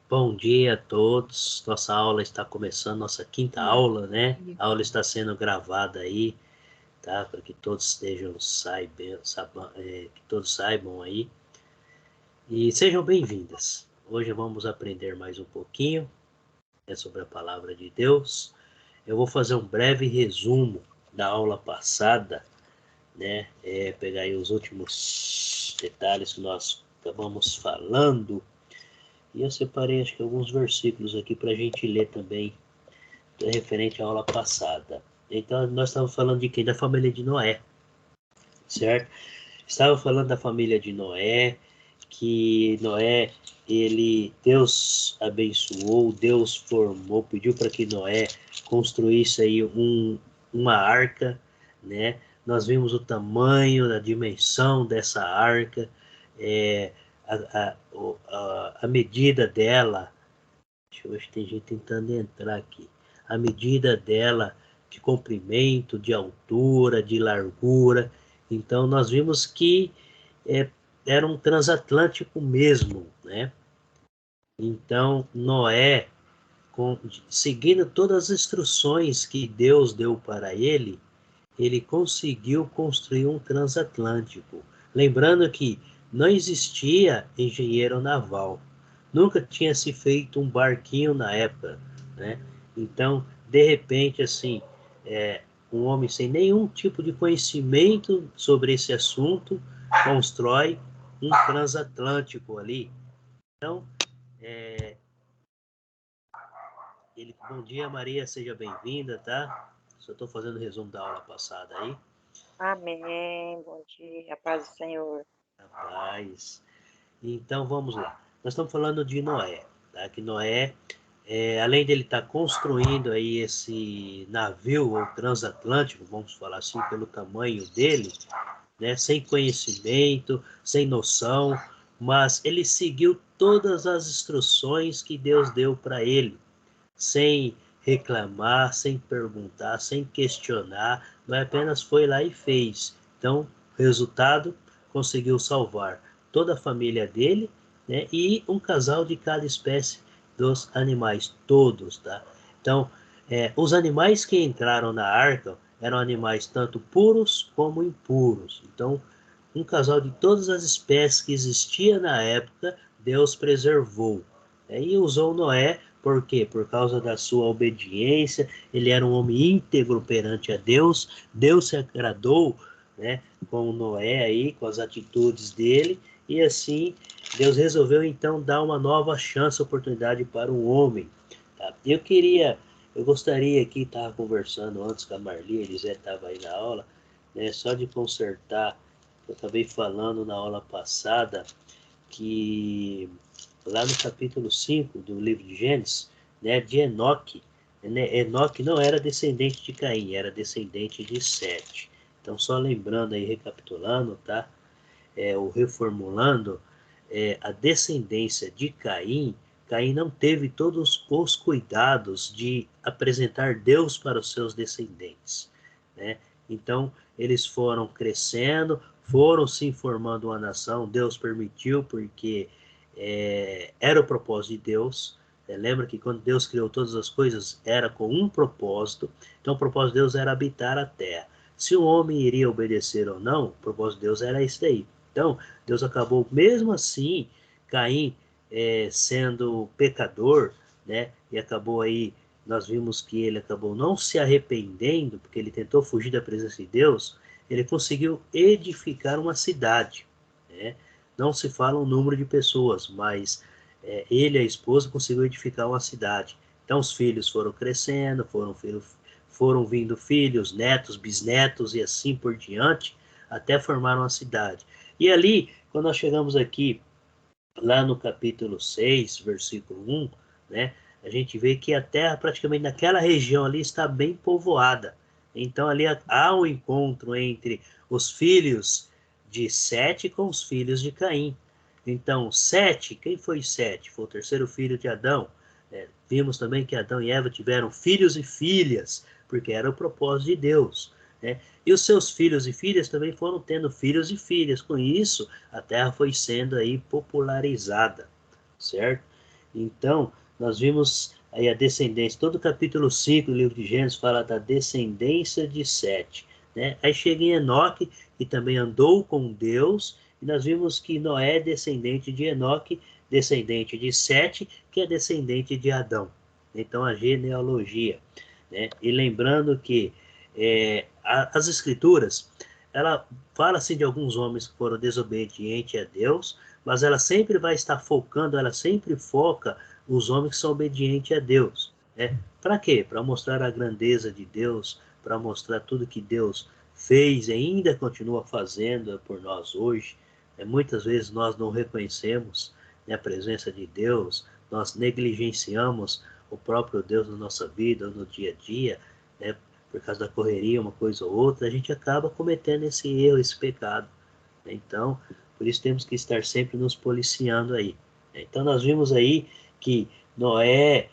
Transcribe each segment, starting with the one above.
Bom dia a todos. Nossa aula está começando, nossa quinta aula, né? A aula está sendo gravada aí, tá? Para que todos que todos saibam aí. E sejam bem-vindas. Hoje vamos aprender mais um pouquinho, né, sobre a palavra de Deus. Eu vou fazer um breve resumo da aula passada, né? Pegar aí os últimos detalhes que nós acabamos falando. E eu separei, acho que alguns versículos aqui para a gente ler também, referente à aula passada. Então, nós estávamos falando de quem? Da família de Noé, certo? Estava falando da família de Noé, que Noé, Deus abençoou, Deus formou, pediu para que Noé construísse aí uma arca, né? Nós vimos o tamanho, a dimensão dessa arca, é, a medida dela. Deixa eu ver se tem gente tentando entrar aqui. A medida dela de comprimento, de altura, de largura. Então, nós vimos que era um transatlântico mesmo, né? Então, Noé, seguindo todas as instruções que Deus deu para ele conseguiu construir um transatlântico. Lembrando que não existia engenheiro naval, nunca tinha se feito um barquinho na época, né? Então, de repente, assim, um homem sem nenhum tipo de conhecimento sobre esse assunto constrói um transatlântico ali. Então, bom dia, Maria, seja bem-vinda, tá? Só estou fazendo o resumo da aula passada aí. Amém. Bom dia, paz do Senhor. Rapaz. Então vamos lá. Nós estamos falando de Noé, tá? Que Noé, além dele estar construindo aí esse navio ou transatlântico, vamos falar assim, pelo tamanho dele, né? Sem conhecimento, sem noção, mas ele seguiu todas as instruções que Deus deu para ele, sem reclamar, sem perguntar, sem questionar, mas apenas foi lá e fez. Então, resultado, conseguiu salvar toda a família dele, né, e um casal de cada espécie dos animais, todos, tá? Então, os animais que entraram na arca eram animais tanto puros como impuros. Então, um casal de todas as espécies que existia na época, Deus preservou. E usou Noé, por quê? Por causa da sua obediência, ele era um homem íntegro perante a Deus, Deus se agradou, né, com Noé aí, com as atitudes dele, e assim Deus resolveu então dar uma nova chance, oportunidade para o homem. Tá? Eu gostaria aqui, estava conversando antes com a Marli, a Elisete estava aí na aula, né, só de consertar, eu acabei falando na aula passada, que lá no capítulo 5 do livro de Gênesis, né, de Enoque, né, Enoque não era descendente de Caim, era descendente de Sete. Então, só lembrando aí, recapitulando, tá? Ou reformulando, a descendência de Caim, Caim não teve todos os cuidados de apresentar Deus para os seus descendentes, né? Então, eles foram crescendo, foram se formando uma nação, Deus permitiu, porque era o propósito de Deus. Lembra que quando Deus criou todas as coisas, era com um propósito. Então, o propósito de Deus era habitar a terra. Se o homem iria obedecer ou não, o propósito de Deus era isso daí. Então, Deus acabou, mesmo assim, Caim sendo pecador, né? E acabou aí, nós vimos que ele acabou não se arrependendo, porque ele tentou fugir da presença de Deus, ele conseguiu edificar uma cidade, né? Não se fala o número de pessoas, mas ele e a esposa conseguiu edificar uma cidade. Então os filhos foram crescendo, foram vindo filhos, netos, bisnetos e assim por diante, até formar uma cidade. E ali, quando nós chegamos aqui, lá no capítulo 6, versículo 1, né, a gente vê que a terra, praticamente naquela região ali, está bem povoada. Então ali há um encontro entre os filhos de Sete com os filhos de Caim. Então, Sete, quem foi Sete? Foi o terceiro filho de Adão. Vimos também que Adão e Eva tiveram filhos e filhas, porque era o propósito de Deus, né? E os seus filhos e filhas também foram tendo filhos e filhas. Com isso, a terra foi sendo aí popularizada, certo? Então, nós vimos aí a descendência, todo o capítulo 5 do livro de Gênesis fala da descendência de Sete, né? Aí chega em Enoque, que também andou com Deus, e nós vimos que Noé é descendente de Enoque, descendente de Sete, que é descendente de Adão. Então, a genealogia, né? E lembrando que as escrituras, ela fala assim de alguns homens que foram desobedientes a Deus, mas ela sempre vai estar focando, ela sempre foca os homens que são obedientes a Deus, né? Para quê? Para mostrar a grandeza de Deus, para mostrar tudo que Deus fez e ainda continua fazendo por nós hoje. Muitas vezes nós não reconhecemos, né, a presença de Deus, nós negligenciamos o próprio Deus na nossa vida, no dia a dia, né, por causa da correria, uma coisa ou outra, a gente acaba cometendo esse erro, esse pecado. Então, por isso temos que estar sempre nos policiando aí. Então, nós vimos aí que Noé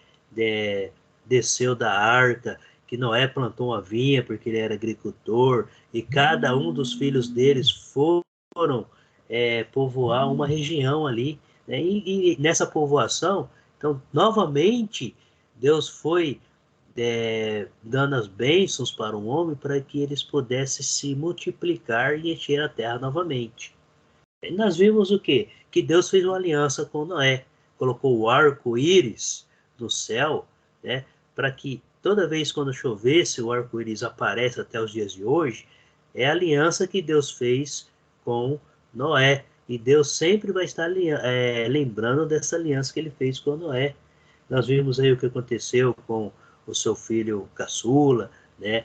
desceu da arca, que Noé plantou uma vinha porque ele era agricultor, e cada um dos filhos deles foram povoar uma região ali, né? E nessa povoação, então, novamente, Deus foi dando as bênçãos para o homem para que eles pudessem se multiplicar e encher a terra novamente. E nós vimos o quê? Que Deus fez uma aliança com Noé, colocou o arco-íris no céu, né, para que toda vez quando chovesse, o arco-íris aparece até os dias de hoje, é a aliança que Deus fez com Noé. E Deus sempre vai estar lembrando dessa aliança que ele fez com Noé. Nós vimos aí o que aconteceu com o seu filho caçula, né?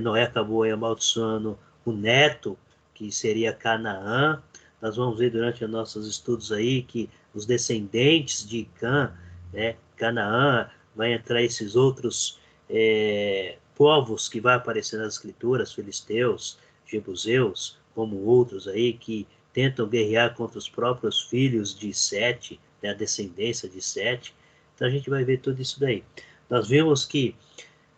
Noé acabou aí amaldiçoando o neto, que seria Canaã. Nós vamos ver durante os nossos estudos aí que os descendentes de Cã, né, Canaã, vai entrar esses outros povos que vai aparecer nas escrituras, filisteus, jebuseus, como outros aí que tentam guerrear contra os próprios filhos de Sete, né, a descendência de Sete. Então a gente vai ver tudo isso daí. Nós vimos que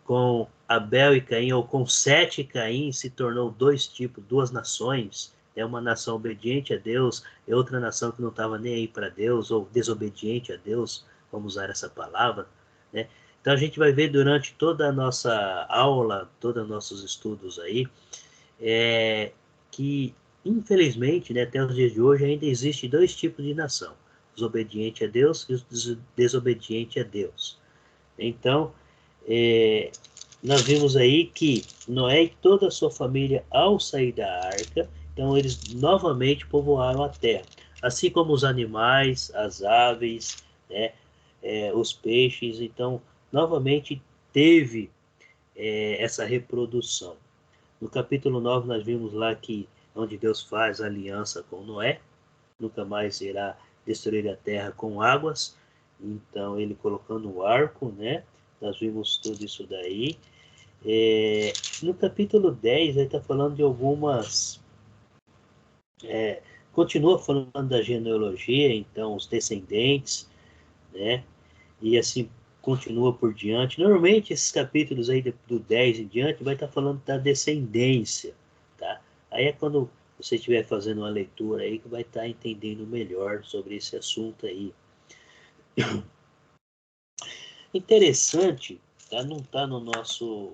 com Abel e Caim, ou com Sete e Caim, se tornou dois tipos, duas nações. É uma nação obediente a Deus, e outra nação que não estava nem aí para Deus, ou desobediente a Deus, vamos usar essa palavra, né? Então a gente vai ver durante toda a nossa aula, todos os nossos estudos aí, que infelizmente, né, até os dias de hoje, ainda existe dois tipos de nação: os obedientes a Deus e os desobedientes a Deus. Então, nós vimos aí que Noé e toda a sua família, ao sair da arca, então eles novamente povoaram a terra, assim como os animais, as aves, né, os peixes. Então, novamente teve essa reprodução. No capítulo 9, nós vimos lá que onde Deus faz aliança com Noé, nunca mais irá destruir a terra com águas. Então, ele colocando o arco, né? Nós vimos tudo isso daí. No capítulo 10, ele está falando de algumas. Continua falando da genealogia, então, os descendentes, né? E assim continua por diante. Normalmente, esses capítulos aí do 10 em diante vai estar falando da descendência, tá? Aí é quando você estiver fazendo uma leitura aí que vai estar entendendo melhor sobre esse assunto aí. Interessante, tá? Não está no nosso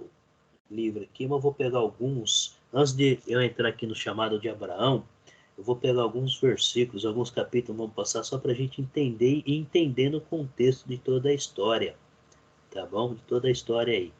livro aqui, mas eu vou pegar alguns. Antes de eu entrar aqui no chamado de Abraão, eu vou pegar alguns versículos, alguns capítulos, vamos passar só para a gente entender e entender o contexto de toda a história, tá bom? De toda a história aí.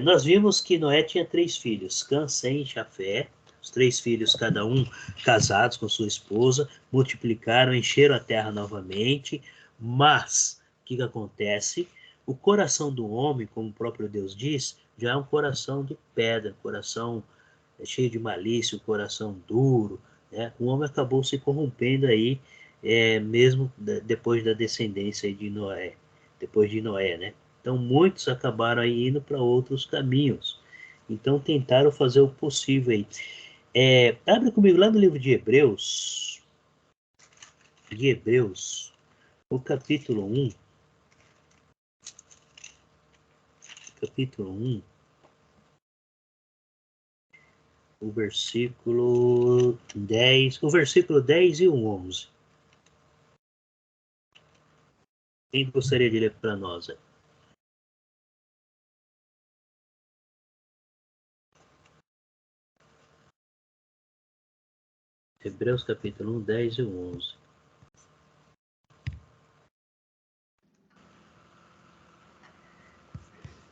Nós vimos que Noé tinha 3 filhos, Cã, Sem e Jafé. Os 3 filhos, cada um casados com sua esposa, multiplicaram, encheram a terra novamente. Mas, o que acontece? O coração do homem, como o próprio Deus diz, já é um coração de pedra, coração cheio de malícia, um coração duro, né? O homem acabou se corrompendo aí, mesmo depois da descendência de Noé, depois de Noé, né? Então muitos acabaram aí indo para outros caminhos. Então tentaram fazer o possível aí. Abre comigo lá no livro de Hebreus, o capítulo 1, o versículo 10 e o 11. Quem gostaria de ler para nós? Hebreus capítulo 1, 10 e 11.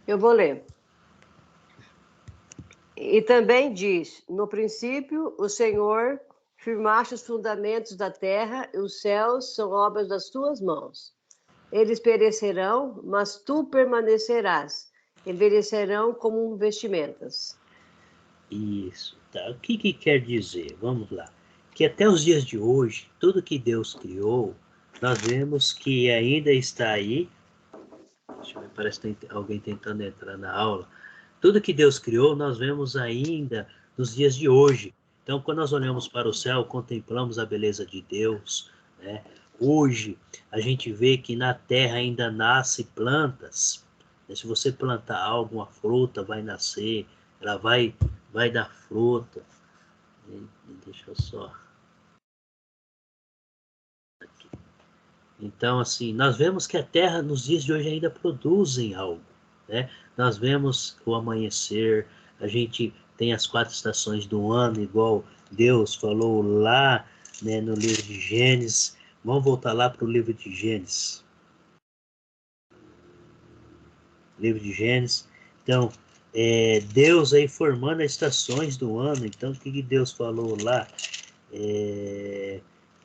Eu vou ler. E também diz: no princípio, o Senhor firmaste os fundamentos da terra, e os céus são obras das tuas mãos. Eles perecerão, mas tu permanecerás. Envelhecerão como vestimentas. Isso, tá. O que quer dizer? Vamos lá. Que até os dias de hoje, tudo que Deus criou, nós vemos que ainda está aí. Deixa eu ver, parece que tem alguém tentando entrar na aula. Tudo que Deus criou, nós vemos ainda nos dias de hoje. Então, quando nós olhamos para o céu, contemplamos a beleza de Deus, né? Hoje, a gente vê que na terra ainda nasce plantas. Se você plantar algo, uma fruta vai nascer, ela vai dar fruta. Deixa eu só. Aqui. Então, assim, nós vemos que a terra nos dias de hoje ainda produzem algo, né? Nós vemos o amanhecer, a gente tem as 4 estações do ano, igual Deus falou lá, né, no livro de Gênesis. Vamos voltar lá para o livro de Gênesis. Livro de Gênesis. Então, Deus aí formando as estações do ano. Então, o que Deus falou lá?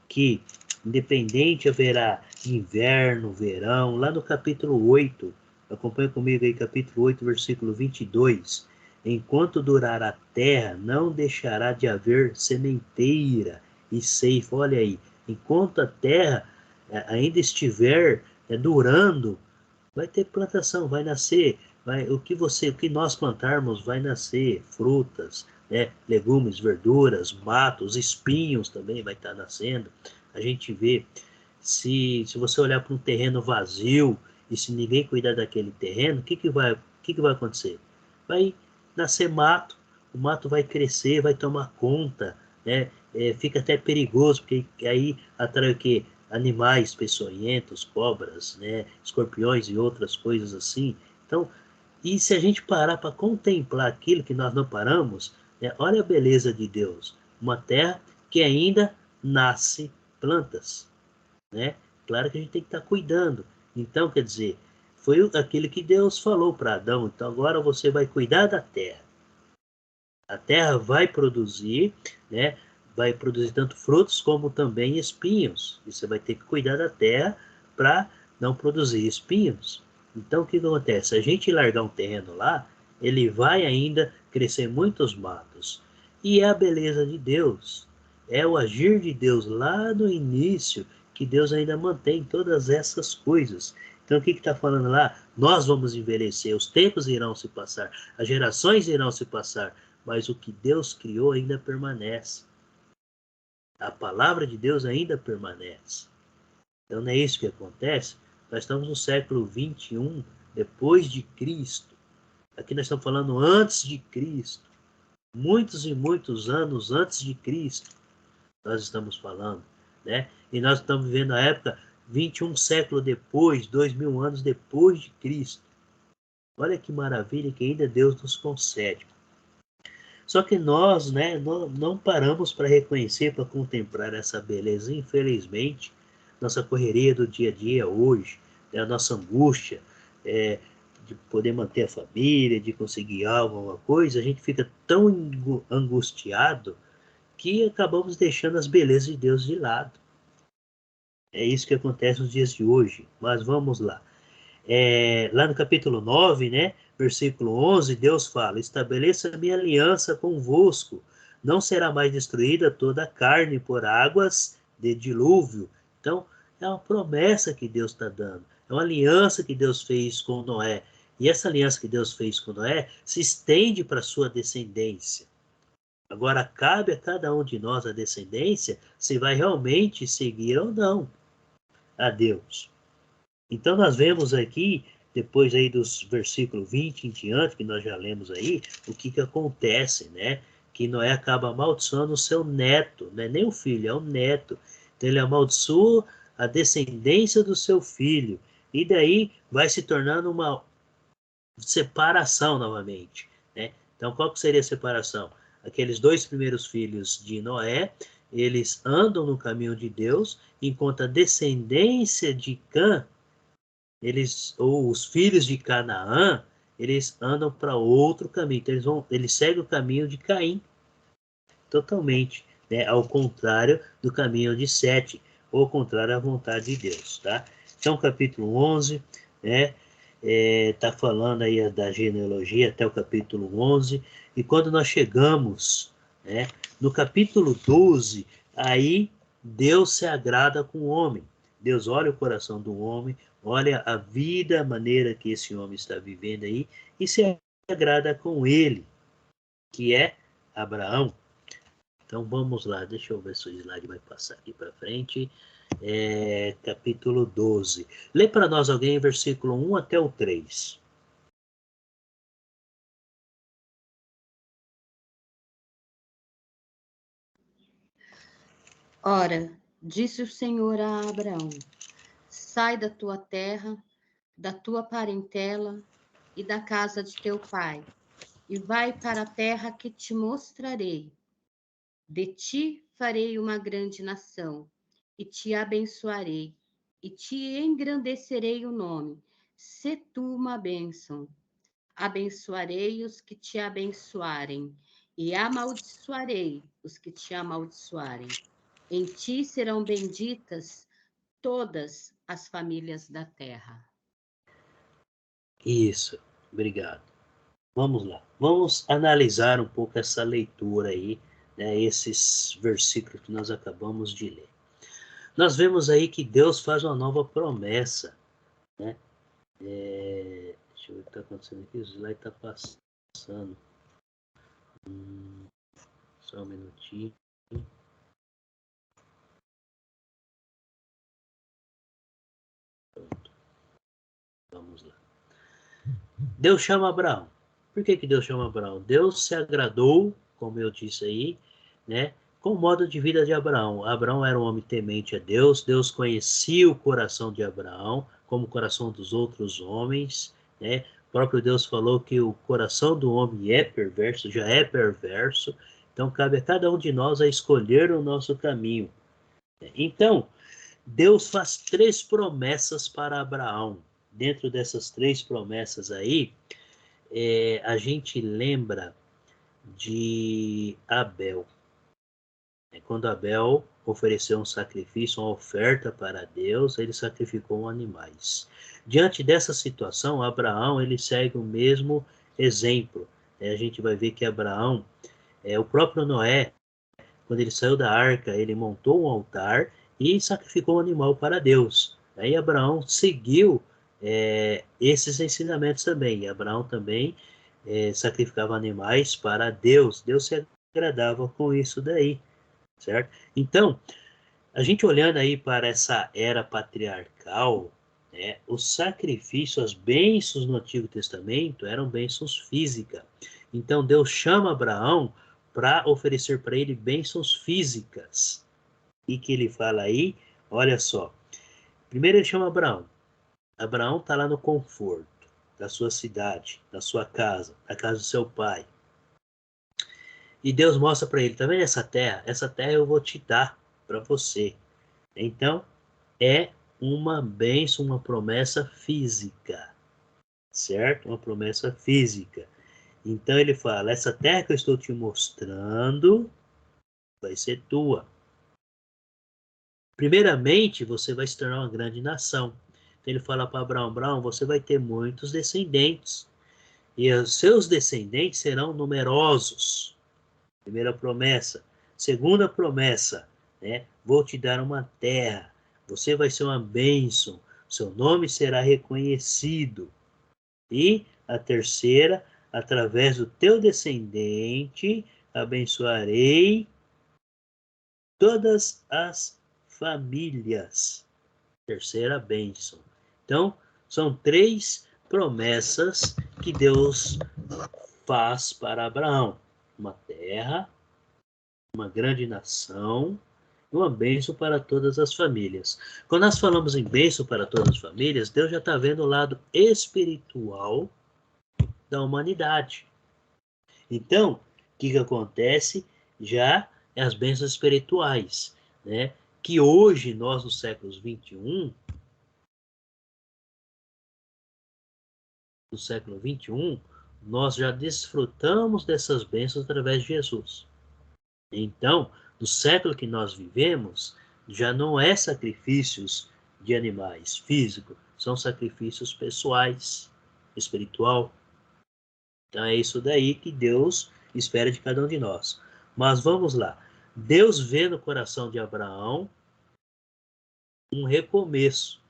Que independente haverá inverno, verão, lá no capítulo 8, acompanha comigo aí, capítulo 8, versículo 22, enquanto durar a terra, não deixará de haver sementeira e ceifa. Olha aí, enquanto a terra ainda estiver durando, vai ter plantação, vai nascer, o que nós plantarmos vai nascer, frutas, né, legumes, verduras, matos, espinhos também vai estar nascendo. A gente vê, se você olhar para um terreno vazio e se ninguém cuidar daquele terreno, o que vai acontecer? Vai nascer mato, o mato vai crescer, vai tomar conta, né? Fica até perigoso, porque aí atrai o quê? Animais peçonhentos, cobras, né? Escorpiões e outras coisas assim. Então, e se a gente parar para contemplar aquilo que nós não paramos, né? Olha a beleza de Deus. Uma terra que ainda nasce plantas, né? Claro que a gente tem que estar cuidando. Então, quer dizer, foi aquilo que Deus falou para Adão. Então, agora você vai cuidar da terra. A terra vai produzir, né? Vai produzir tanto frutos como também espinhos. E você vai ter que cuidar da terra para não produzir espinhos. Então, o que acontece? Se a gente largar um terreno lá, ele vai ainda crescer muitos matos. E é a beleza de Deus. É o agir de Deus lá no início, que Deus ainda mantém todas essas coisas. Então, o que está falando lá? Nós vamos envelhecer, os tempos irão se passar, as gerações irão se passar, mas o que Deus criou ainda permanece. A palavra de Deus ainda permanece. Então, não é isso que acontece? Nós estamos no século 21, depois de Cristo. Aqui nós estamos falando antes de Cristo. Muitos e muitos anos antes de Cristo, nós estamos falando, né? E nós estamos vivendo a época 21 séculos depois, 2000 anos depois de Cristo. Olha que maravilha que ainda Deus nos concede. Só que nós, né, não paramos para reconhecer, para contemplar essa beleza. Infelizmente, nossa correria do dia a dia hoje, né, a nossa angústia de poder manter a família, de conseguir algo, alguma coisa, a gente fica tão angustiado que acabamos deixando as belezas de Deus de lado. É isso que acontece nos dias de hoje. Mas vamos lá. Lá no capítulo 9, né, versículo 11, Deus fala: estabeleça minha aliança convosco, não será mais destruída toda a carne por águas de dilúvio. Então, é uma promessa que Deus está dando, é uma aliança que Deus fez com Noé. E essa aliança que Deus fez com Noé se estende para a sua descendência. Agora, cabe a cada um de nós a descendência se vai realmente seguir ou não a Deus. Então, nós vemos aqui, depois aí dos versículos 20 em diante, que nós já lemos aí, o que acontece, né? Que Noé acaba amaldiçoando o seu neto, não é nem o filho, é o neto. Então, ele amaldiçoa a descendência do seu filho. E daí vai se tornando uma separação novamente, né? Então, qual que seria a separação? Aqueles 2 primeiros filhos de Noé, eles andam no caminho de Deus, enquanto a descendência de Cã, ou os filhos de Canaã, eles andam para outro caminho. Então, eles seguem o caminho de Caim, totalmente, né? Ao contrário do caminho de Sete, ou ao contrário à vontade de Deus, tá? Então, capítulo 11, né? Tá falando aí da genealogia até o capítulo 11, e quando nós chegamos, né, no capítulo 12, aí Deus se agrada com o homem. Deus olha o coração do homem, olha a vida, a maneira que esse homem está vivendo aí, e se agrada com ele, que é Abraão. Então vamos lá, deixa eu ver se o slide vai passar aqui para frente. Capítulo 12. Lê para nós alguém versículo 1 até o 3. Ora, disse o Senhor a Abraão: sai da tua terra, da tua parentela e da casa de teu pai, e vai para a terra que te mostrarei. De ti farei uma grande nação, e te abençoarei, e te engrandecerei o nome. Se tu uma bênção. Abençoarei os que te abençoarem, e amaldiçoarei os que te amaldiçoarem. Em ti serão benditas todas as famílias da terra. Isso, obrigado. Vamos lá, vamos analisar um pouco essa leitura aí, né, esses versículos que nós acabamos de ler. Nós vemos aí que Deus faz uma nova promessa, né? Deixa eu ver o que está acontecendo aqui, o slide está passando. Só um minutinho. Pronto. Vamos lá. Deus chama Abraão. Por que Deus chama Abraão? Deus se agradou, como eu disse aí, né, com o modo de vida de Abraão. Abraão era um homem temente a Deus. Deus conhecia o coração de Abraão, como o coração dos outros homens, né? O próprio Deus falou que o coração do homem é perverso, já é perverso. Então, cabe a cada um de nós a escolher o nosso caminho. Então, Deus faz 3 promessas para Abraão. Dentro dessas 3 promessas aí, a gente lembra de Abel. Quando Abel ofereceu um sacrifício, uma oferta para Deus, ele sacrificou animais. Diante dessa situação, Abraão ele segue o mesmo exemplo. A gente vai ver que Abraão, o próprio Noé, quando ele saiu da arca, ele montou um altar e sacrificou um animal para Deus. Aí Abraão seguiu esses ensinamentos também. E Abraão também sacrificava animais para Deus. Deus se agradava com isso daí, certo? Então, a gente olhando aí para essa era patriarcal, né, os sacrifícios, as bênçãos no Antigo Testamento eram bênçãos físicas. Então, Deus chama Abraão para oferecer para ele bênçãos físicas. E que ele fala aí, olha só. Primeiro ele chama Abraão. Abraão está lá no conforto da sua cidade, da sua casa, da casa do seu pai. E Deus mostra para ele, tá vendo essa terra? Essa terra eu vou te dar para você. Então, é uma bênção, uma promessa física, certo? Uma promessa física. Então ele fala, essa terra que eu estou te mostrando vai ser tua. Primeiramente, você vai se tornar uma grande nação. Então ele fala para Abraão, Abraão, você vai ter muitos descendentes. E os seus descendentes serão numerosos. Primeira promessa. Segunda promessa, né? Vou te dar uma terra. Você vai ser uma bênção. Seu nome será reconhecido. E a terceira, através do teu descendente, abençoarei todas as famílias. Terceira bênção. Então, são 3 promessas que Deus faz para Abraão. Uma terra, uma grande nação uma bênção para todas as famílias. Quando nós falamos em bênção para todas as famílias, Deus já está vendo o lado espiritual da humanidade. Então, o que acontece? Já é as bênçãos espirituais, né? Que hoje, nós no século XXI, nós já desfrutamos dessas bênçãos através de Jesus. Então, no século que nós vivemos, já não é sacrifícios de animais físicos, são sacrifícios pessoais, espiritual. Então é isso daí que Deus espera de cada um de nós. Mas vamos lá. Deus vê no coração de Abraão um recomeço.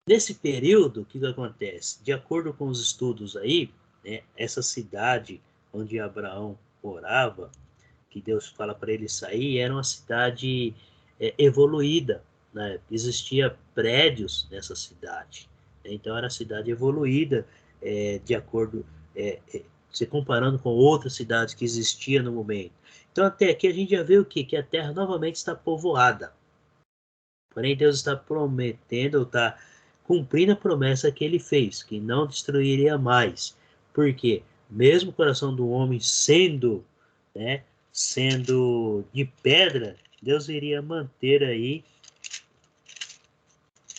Nesse período, o que acontece? De acordo com os estudos aí, né, essa cidade onde Abraão morava, que Deus fala para ele sair, era uma cidade evoluída, né? Existia prédios nessa cidade, né? Então era uma cidade evoluída, de acordo, se comparando com outras cidades que existiam no momento. Então até aqui a gente já vê o quê? Que a terra novamente está povoada. Porém Deus está prometendo, ou está cumprindo a promessa que ele fez, que não destruiria mais. Por quê? Mesmo o coração do homem sendo, né, sendo de pedra, Deus iria manter aí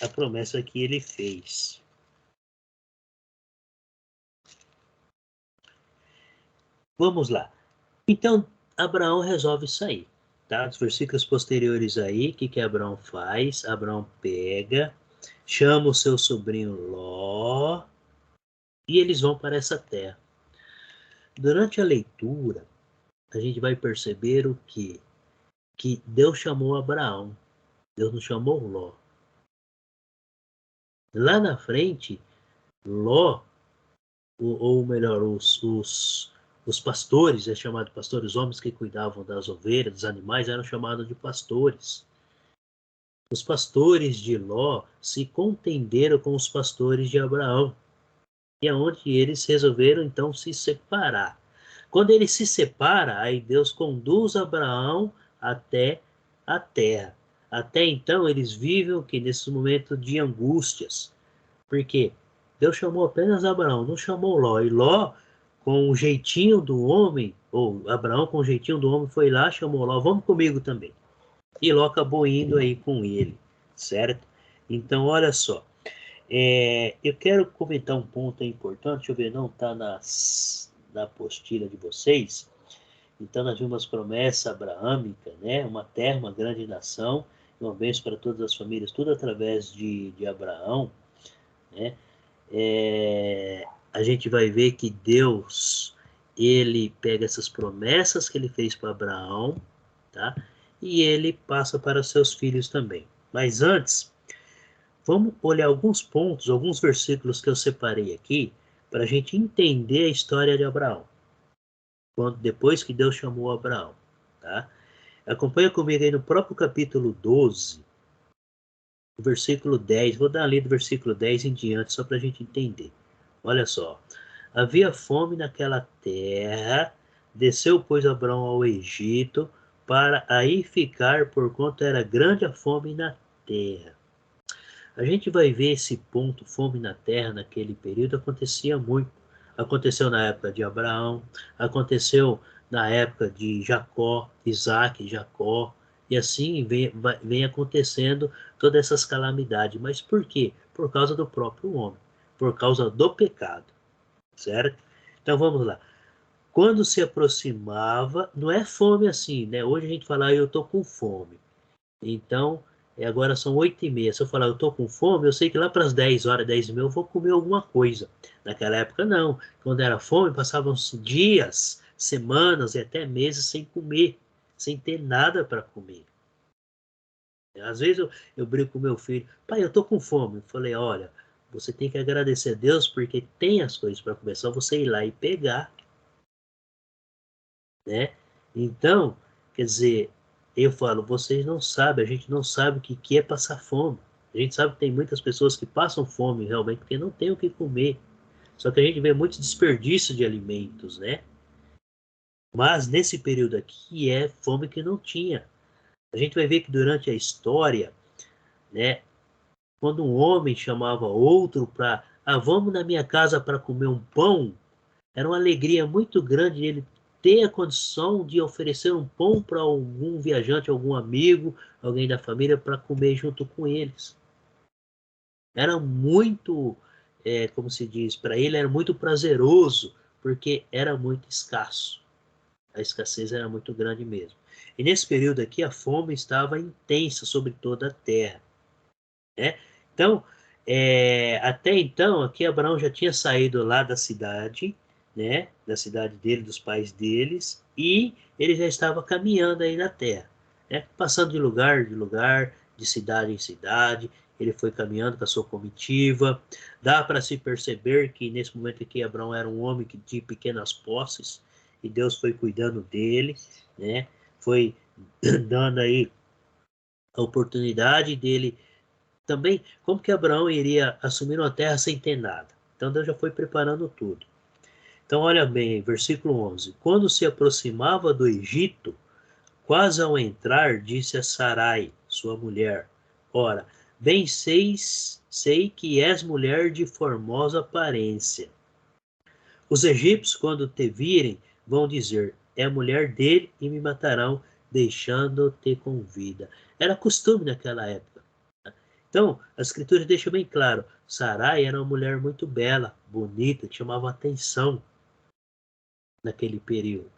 a promessa que ele fez. Vamos lá. Então, Abraão resolve sair. Tá? Os versículos posteriores aí, o que Abraão faz? Abraão pega, chama o seu sobrinho Ló, e eles vão para essa terra. Durante a leitura, a gente vai perceber o quê? Que Deus chamou Abraão, Deus não chamou Ló. Lá na frente, Ló, ou melhor, os pastores, é chamado de pastores, homens que cuidavam das ovelhas, dos animais, eram chamados de pastores. Os pastores de Ló se contenderam com os pastores de Abraão, e é onde eles resolveram então se separar. Quando ele se separa, aí Deus conduz Abraão até a terra. Até então eles vivem o que? Nesse momento de angústias. Por quê? Deus chamou apenas Abraão, não chamou Ló. E Ló, com o jeitinho do homem, ou Abraão com o jeitinho do homem, foi lá, chamou Ló, vamos comigo também. E Ló acabou indo aí com ele, certo? Então, olha só. Eu quero comentar um ponto importante, deixa eu ver, não está na apostila de vocês. Então, nós vimos promessa abraâmica, né? Uma terra, uma grande nação, uma bênção para todas as famílias, tudo através de Abraão, né? A gente vai ver que Deus, ele pega essas promessas que ele fez para Abraão, tá? E ele passa para seus filhos também. Mas antes, vamos olhar alguns pontos, alguns versículos que eu separei aqui, para a gente entender a história de Abraão, depois que Deus chamou Abraão, tá? Acompanha comigo aí no próprio capítulo 12, versículo 10, vou dar ali do versículo 10 em diante, só para a gente entender. Olha só, havia fome naquela terra, desceu, pois, Abraão ao Egito, para aí ficar, porquanto era grande a fome na terra. A gente vai ver esse ponto, fome na terra, naquele período, acontecia muito. Aconteceu na época de Abraão, aconteceu na época de Jacó, Isaac, Jacó, e assim vem acontecendo todas essas calamidades. Mas por quê? Por causa do próprio homem, por causa do pecado, certo? Então vamos lá. Quando se aproximava, não é fome assim, né? Hoje a gente fala, eu tô com fome. Então, agora são 8h30. Se eu falar, eu tô com fome, eu sei que lá para as 10 horas, 10h30, eu vou comer alguma coisa. Naquela época, não. Quando era fome, passavam dias, semanas e até meses sem comer, sem ter nada para comer. Às vezes eu brigo com meu filho, pai, eu tô com fome. Eu falei, olha, você tem que agradecer a Deus porque tem as coisas para comer, só você ir lá e pegar, né? Então, quer dizer, eu falo, vocês não sabem, a gente não sabe o que é passar fome. A gente sabe que tem muitas pessoas que passam fome realmente porque não tem o que comer. Só que a gente vê muito desperdício de alimentos, né? Mas nesse período aqui é fome que não tinha. A gente vai ver que durante a história, né, quando um homem chamava outro para, vamos na minha casa para comer um pão, era uma alegria muito grande ele ter a condição de oferecer um pão para algum viajante, algum amigo, alguém da família para comer junto com eles. Era muito, como se diz, para ele era muito prazeroso, porque era muito escasso. A escassez era muito grande mesmo. E nesse período aqui a fome estava intensa sobre toda a terra, né? Então, até então, aqui Abraão já tinha saído lá da cidade, né? Da cidade dele, dos pais deles, e ele já estava caminhando aí na terra, né? Passando de lugar, de cidade em cidade, ele foi caminhando com a sua comitiva. Dá para se perceber que nesse momento aqui Abraão era um homem de pequenas posses, e Deus foi cuidando dele, né? Foi dando aí a oportunidade dele também. Como que Abraão iria assumir uma terra sem ter nada? Então Deus já foi preparando tudo. Então olha bem, versículo 11. Quando se aproximava do Egito, quase ao entrar, disse a Sarai, sua mulher: ora, bem sei que és mulher de formosa aparência. Os egípcios, quando te virem, vão dizer: é a mulher dele, e me matarão, deixando-te com vida. Era costume naquela época. Então, a escritura deixa bem claro, Sarai era uma mulher muito bela, bonita, que chamava atenção naquele período.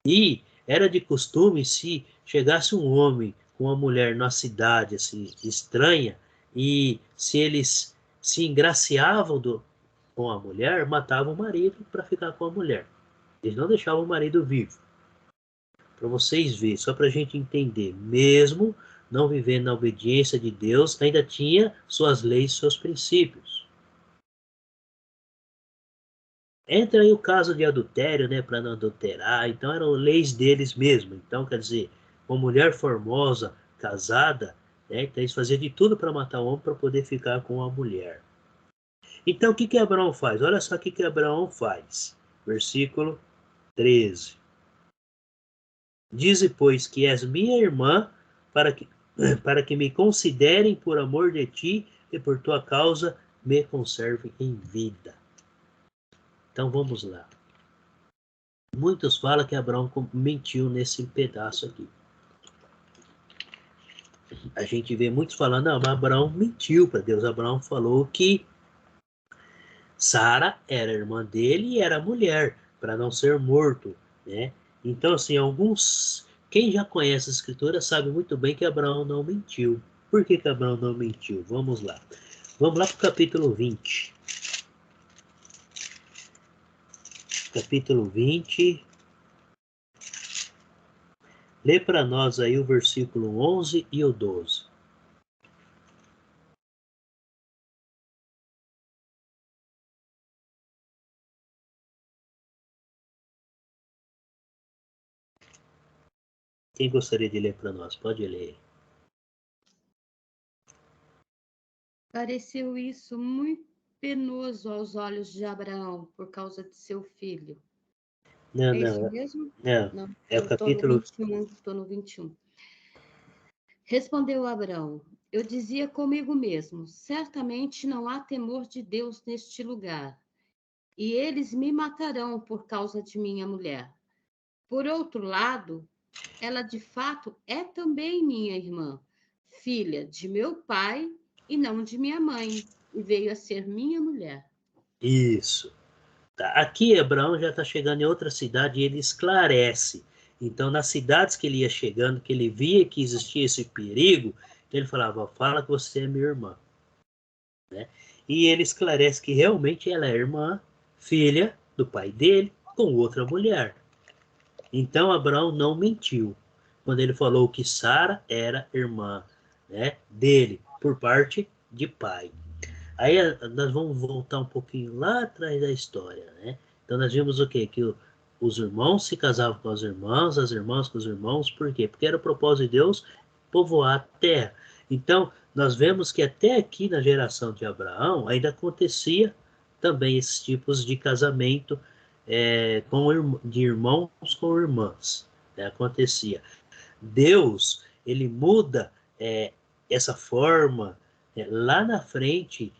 E era de costume, se chegasse um homem com uma mulher na cidade assim, estranha, e se eles se engraciavam com a mulher, matavam o marido para ficar com a mulher. Eles não deixavam o marido vivo. Para vocês verem, só para a gente entender, mesmo não vivendo na obediência de Deus, ainda tinha suas leis, seus princípios. Entra aí o caso de adultério, né, para não adulterar, então eram leis deles mesmo. Então, quer dizer, uma mulher formosa, casada, né, então eles faziam de tudo para matar o homem para poder ficar com a mulher. Então, o que Abraão faz? Olha só o que Abraão faz. Versículo 13. Dize, pois, que és minha irmã, para que me considerem por amor de ti e por tua causa me conservem em vida. Então vamos lá. Muitos falam que Abraão mentiu nesse pedaço aqui. A gente vê muitos falando, não, mas Abraão mentiu para Deus. Abraão falou que Sara era irmã dele e era mulher, para não ser morto, né? Então, assim, quem já conhece a escritura sabe muito bem que Abraão não mentiu. Por que Abraão não mentiu? Vamos lá. Vamos lá para o capítulo 20. Capítulo 20. Lê para nós aí o versículo 11 e o 12. Quem gostaria de ler para nós? Pode ler. Pareceu isso muito penoso aos olhos de Abraão por causa de seu filho. Não, É isso não. mesmo? Não, é o eu capítulo... Estou no 21. Respondeu Abraão: eu dizia comigo mesmo, certamente não há temor de Deus neste lugar, e eles me matarão por causa de minha mulher. Por outro lado, ela de fato é também minha irmã, filha de meu pai e não de minha mãe, e veio a ser minha mulher. Isso. Tá. Aqui Abraão já está chegando em outra cidade e ele esclarece. Então, nas cidades que ele ia chegando, que ele via que existia esse perigo, ele falava, fala que você é minha irmã. Né? E ele esclarece que realmente ela é irmã, filha do pai dele, com outra mulher. Então, Abraão não mentiu quando ele falou que Sara era irmã, né, dele, por parte de pai. Aí nós vamos voltar um pouquinho lá atrás da história, né? Então nós vimos o quê? Que os irmãos se casavam com as irmãs com os irmãos, por quê? Porque era o propósito de Deus povoar a terra. Então, nós vemos que até aqui na geração de Abraão ainda acontecia também esses tipos de casamento de irmãos com irmãs, né? Acontecia. Deus, ele muda essa forma lá na frente,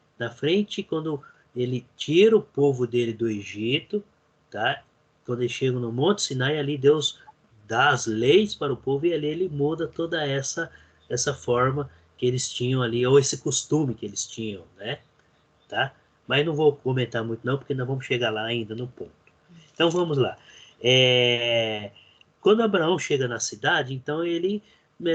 quando ele tira o povo dele do Egito, tá? Quando eles chegam no Monte Sinai, ali Deus dá as leis para o povo e ali ele muda toda essa forma que eles tinham ali, ou esse costume que eles tinham, né? Tá? Mas não vou comentar muito não, porque nós vamos chegar lá ainda no ponto. Então vamos lá. Quando Abraão chega na cidade, então ele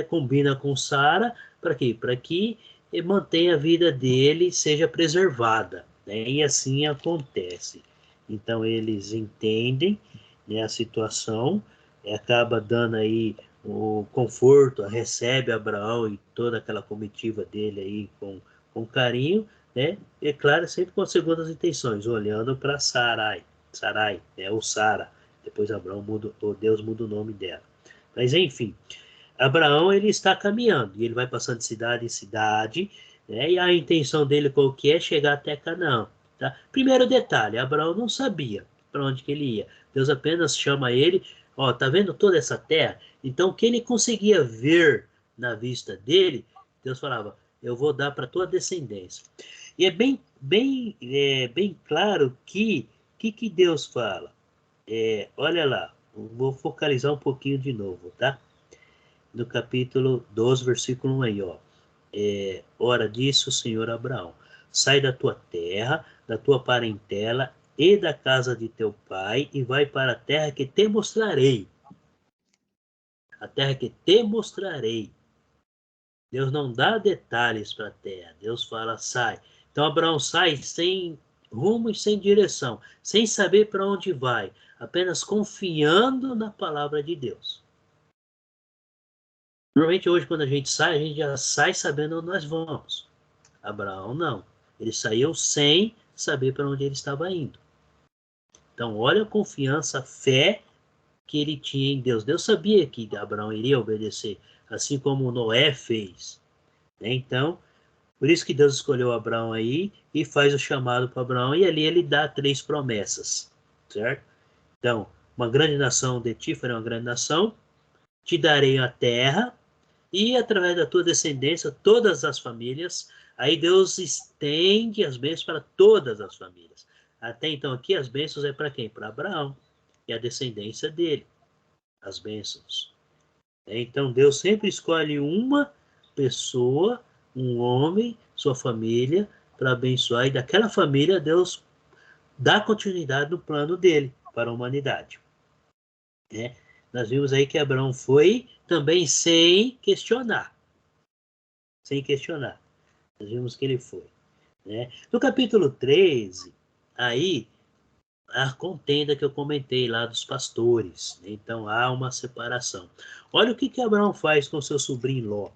combina com Sara, para quê? Para que mantenha a vida dele seja preservada, né? E assim acontece. Então eles entendem, né, a situação, acaba dando aí o conforto, recebe Abraão e toda aquela comitiva dele aí com carinho, né? E claro, sempre com segundas intenções, olhando para Sarai, ou Sara. Depois Abraão muda, ou Deus muda o nome dela. Mas enfim, Abraão ele está caminhando e ele vai passando de cidade em cidade, né? E a intenção dele qual que é? Chegar até Canaã. Tá? Primeiro detalhe, Abraão não sabia para onde que ele ia. Deus apenas chama ele, ó, tá vendo toda essa terra? Então o que ele conseguia ver na vista dele, Deus falava, eu vou dar para tua descendência. E é bem claro que Deus fala. Olha lá, vou focalizar um pouquinho de novo, tá? No capítulo 12, versículo 1 aí, ó. Ora disse o Senhor a Abraão, sai da tua terra, da tua parentela e da casa de teu pai e vai para a terra que te mostrarei. A terra que te mostrarei. Deus não dá detalhes para a terra, Deus fala, sai. Então Abraão sai sem rumo e sem direção, sem saber para onde vai, apenas confiando na palavra de Deus. Normalmente hoje quando a gente já sai sabendo onde nós vamos. Abraão não, ele saiu sem saber para onde ele estava indo. Então olha a confiança, a fé que ele tinha em Deus. Deus sabia que Abraão iria obedecer, assim como Noé fez. Então, por isso que Deus escolheu Abraão aí e faz o chamado para Abraão, e ali ele dá 3 promessas, certo? Então, uma grande nação de ti farei uma grande nação, te darei a terra, e através da tua descendência, todas as famílias, aí Deus estende as bênçãos para todas as famílias. Até então aqui as bênçãos é para quem? Para Abraão e a descendência dele, as bênçãos. Então Deus sempre escolhe uma pessoa, um homem, sua família, para abençoar, e daquela família Deus dá continuidade no plano dele para a humanidade. Nós vimos aí que Abraão foi também sem questionar. Sem questionar. Nós vimos que ele foi. No capítulo 13, aí a contenda que eu comentei lá dos pastores. Então há uma separação. Olha o que Abraão faz com seu sobrinho Ló.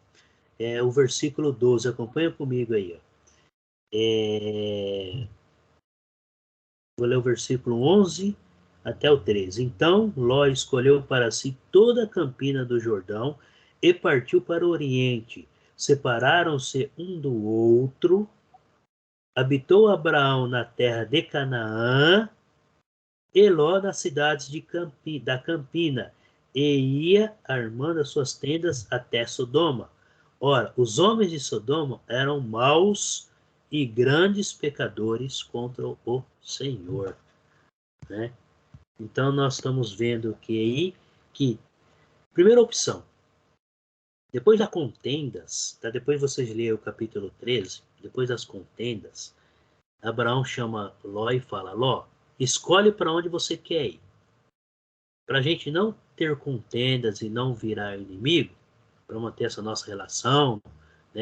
O versículo 12, acompanha comigo aí. Vou ler o versículo 11 até o 13. Então Ló escolheu para si toda a campina do Jordão e partiu para o oriente. Separaram-se um do outro. Habitou Abraão na terra de Canaã e Ló nas cidades da Campina, e ia armando as suas tendas até Sodoma. Ora, os homens de Sodoma eram maus e grandes pecadores contra o Senhor. Então nós estamos vendo primeira opção, depois das contendas, tá? Depois vocês leem o capítulo 13, depois das contendas, Abraão chama Ló e fala, Ló, escolhe para onde você quer ir. Para a gente não ter contendas e não virar inimigo, para manter essa nossa relação,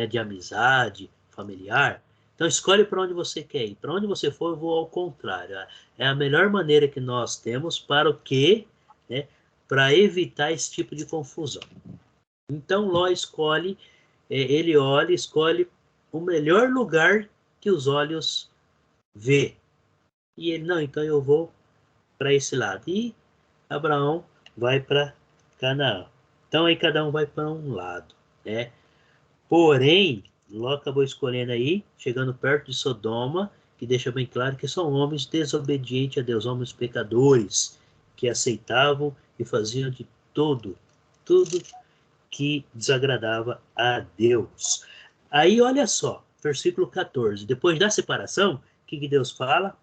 de amizade, familiar, então escolhe para onde você quer ir. Para onde você for, eu vou ao contrário. É a melhor maneira que nós temos para o quê? Para evitar esse tipo de confusão. Então Ló escolhe, ele olha, escolhe o melhor lugar que os olhos vê. E ele, não, então eu vou para esse lado. E Abraão vai para Canaã. Então aí cada um vai para um lado. Porém, Ló acabou escolhendo aí, chegando perto de Sodoma, que deixa bem claro que são homens desobedientes a Deus, homens pecadores, que aceitavam e faziam de tudo que desagradava a Deus. Aí, olha só, versículo 14. Depois da separação, o que Deus fala?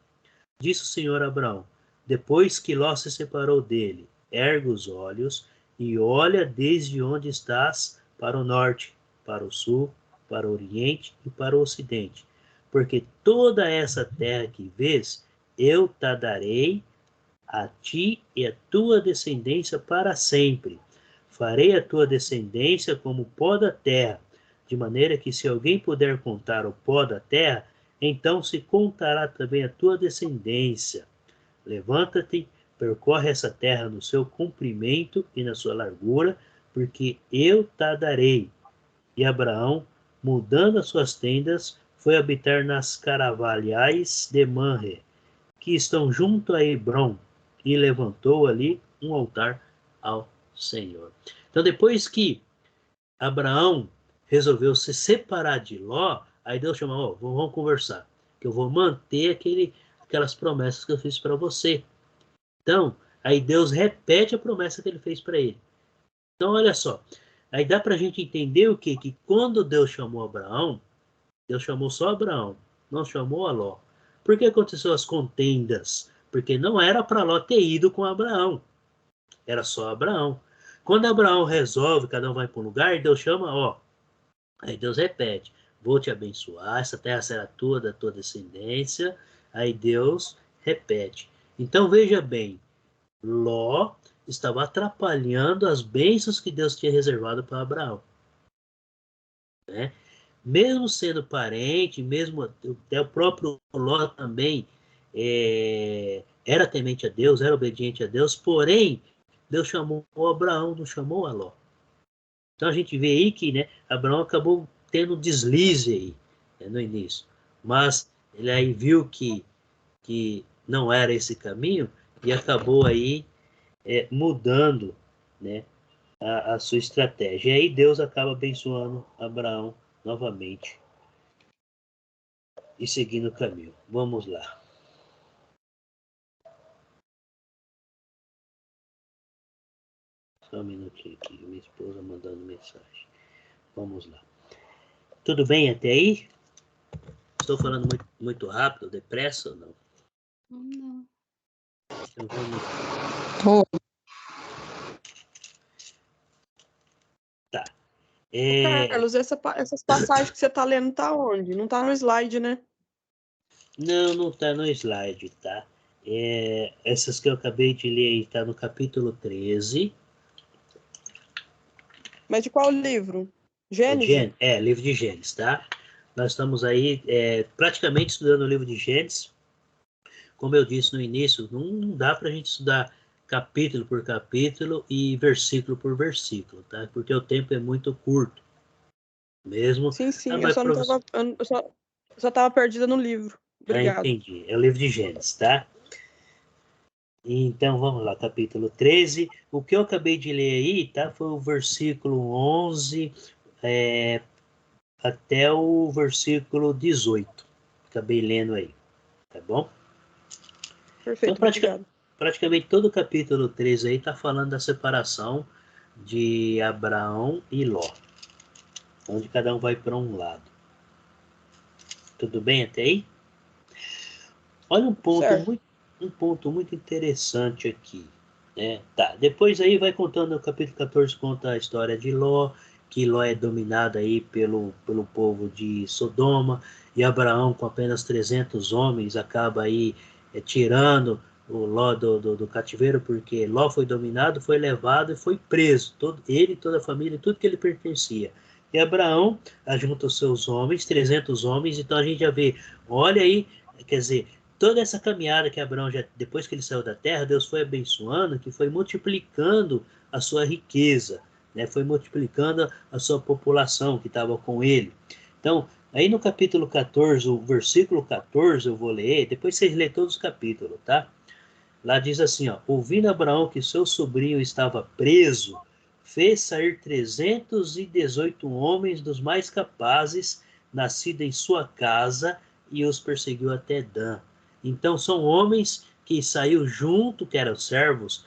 Disse o Senhor a Abraão, depois que Ló se separou dele, erga os olhos e olha desde onde estás para o norte, para o sul, para o oriente e para o ocidente. Porque toda essa terra que vês, eu te darei a ti e a tua descendência para sempre. Farei a tua descendência como o pó da terra, de maneira que se alguém puder contar o pó da terra, então se contará também a tua descendência. Levanta-te, percorre essa terra no seu comprimento e na sua largura, porque eu te darei. E Abraão, mudando as suas tendas, foi habitar nas caravalhais de Manre, que estão junto a Hebrom, e levantou ali um altar ao Senhor. Então, depois que Abraão resolveu se separar de Ló, aí Deus chamou, vamos conversar, que eu vou manter aquelas promessas que eu fiz para você. Então, aí Deus repete a promessa que ele fez para ele. Então, olha só, aí dá para a gente entender o quê? Que quando Deus chamou Abraão, Deus chamou só Abraão, não chamou a Ló. Por que aconteceu as contendas? Porque não era para Ló ter ido com Abraão, era só Abraão. Quando Abraão resolve, cada um vai para um lugar, Deus chama, aí Deus repete, vou te abençoar, essa terra será tua, da tua descendência, aí Deus repete. Então veja bem, Ló estava atrapalhando as bênçãos que Deus tinha reservado para Abraão. Né? Mesmo sendo parente, mesmo até o próprio Ló também era temente a Deus, era obediente a Deus, porém, Deus chamou Abraão, não chamou a Ló. Então a gente vê aí que, né, Abraão acabou tendo deslize aí, né, no início. Mas ele aí viu que não era esse caminho e acabou aí mudando, né, a sua estratégia. E aí Deus acaba abençoando Abraão novamente e seguindo o caminho. Vamos lá. Só um minutinho aqui, minha esposa mandando mensagem. Vamos lá. Tudo bem até aí? Estou falando muito, muito rápido, depressa ou não? Não. Então vamos. Tá. Carlos, essas passagens que você está lendo tá onde? Não está no slide, né? Não está no slide, tá? Essas que eu acabei de ler aí tá no capítulo 13. Mas de qual livro? Gênesis? Livro de Gênesis, tá? Nós estamos aí praticamente estudando o livro de Gênesis. Como eu disse no início, não dá para a gente estudar capítulo por capítulo e versículo por versículo, tá? Porque o tempo é muito curto. Mesmo. Sim, eu só estava perdida no livro. Obrigado. Entendi. É o livro de Gênesis, tá? Então, vamos lá, capítulo 13. O que eu acabei de ler aí, tá? Foi o versículo 11 até o versículo 18. Acabei lendo aí, tá bom? Perfeito, então, praticamente todo o capítulo 13 aí tá falando da separação de Abraão e Ló, onde cada um vai para um lado. Tudo bem até aí? Olha um ponto muito interessante aqui. Né? Tá, depois aí vai contando, no capítulo 14 conta a história de Ló, que Ló é dominado aí pelo povo de Sodoma, e Abraão com apenas 300 homens acaba aí tirando o Ló do cativeiro, porque Ló foi dominado, foi levado e foi preso, ele, toda a família, tudo que ele pertencia. E Abraão ajunta os seus homens, 300 homens, então a gente já vê, olha aí, quer dizer, toda essa caminhada que Abraão, depois que ele saiu da terra, Deus foi abençoando, que foi multiplicando a sua riqueza, né? Foi multiplicando a sua população que estava com ele. Então, aí no capítulo 14, o versículo 14, eu vou ler, depois vocês lêem todos os capítulos, tá? Lá diz assim, ouvindo Abraão que seu sobrinho estava preso, fez sair 318 homens dos mais capazes, nascidos em sua casa, e os perseguiu até Dan. Então são homens que saiu junto, que eram servos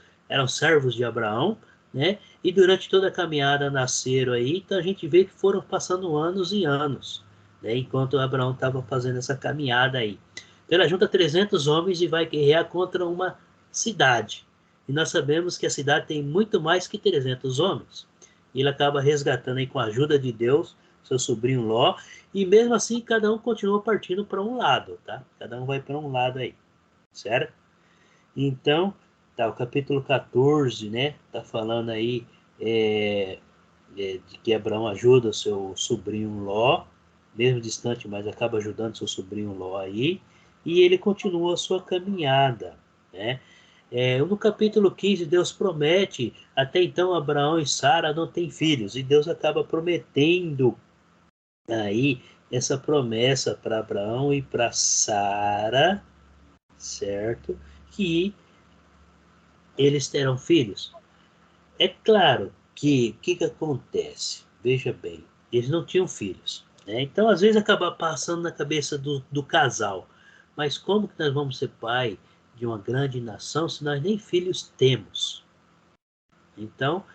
de Abraão, né? E durante toda a caminhada nasceram aí, então a gente vê que foram passando anos e anos, né? Enquanto Abraão estava fazendo essa caminhada aí. Então ela junta 300 homens e vai guerrear contra uma cidade. E nós sabemos que a cidade tem muito mais que 300 homens. E ele acaba resgatando aí com a ajuda de Deus, seu sobrinho Ló, e mesmo assim cada um continua partindo para um lado, tá? Cada um vai para um lado aí, certo? Então, tá, o capítulo 14, né? Tá falando aí de que Abraão ajuda seu sobrinho Ló, mesmo distante, mas acaba ajudando seu sobrinho Ló aí, e ele continua a sua caminhada, né? No capítulo 15, Deus promete, até então Abraão e Sara não têm filhos, e Deus acaba prometendo aí essa promessa para Abraão e para Sara, certo? Que eles terão filhos. É claro que o que acontece? Veja bem, eles não tinham filhos, né? Então, às vezes, acaba passando na cabeça do casal. Mas como que nós vamos ser pai de uma grande nação se nós nem filhos temos? Então,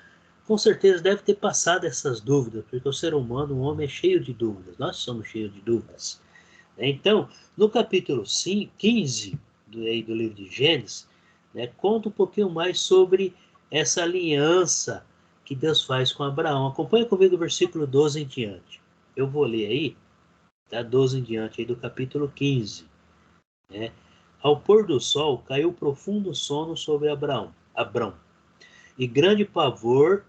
com certeza deve ter passado essas dúvidas, porque o ser humano, o homem é cheio de dúvidas. Nós somos cheios de dúvidas. Então, no capítulo 15 do livro de Gênesis, né, conta um pouquinho mais sobre essa aliança que Deus faz com Abraão. Acompanha comigo o versículo 12 em diante. Eu vou ler aí, tá? 12 em diante aí do capítulo 15. Né? Ao pôr do sol, caiu profundo sono sobre Abrão, e grande pavor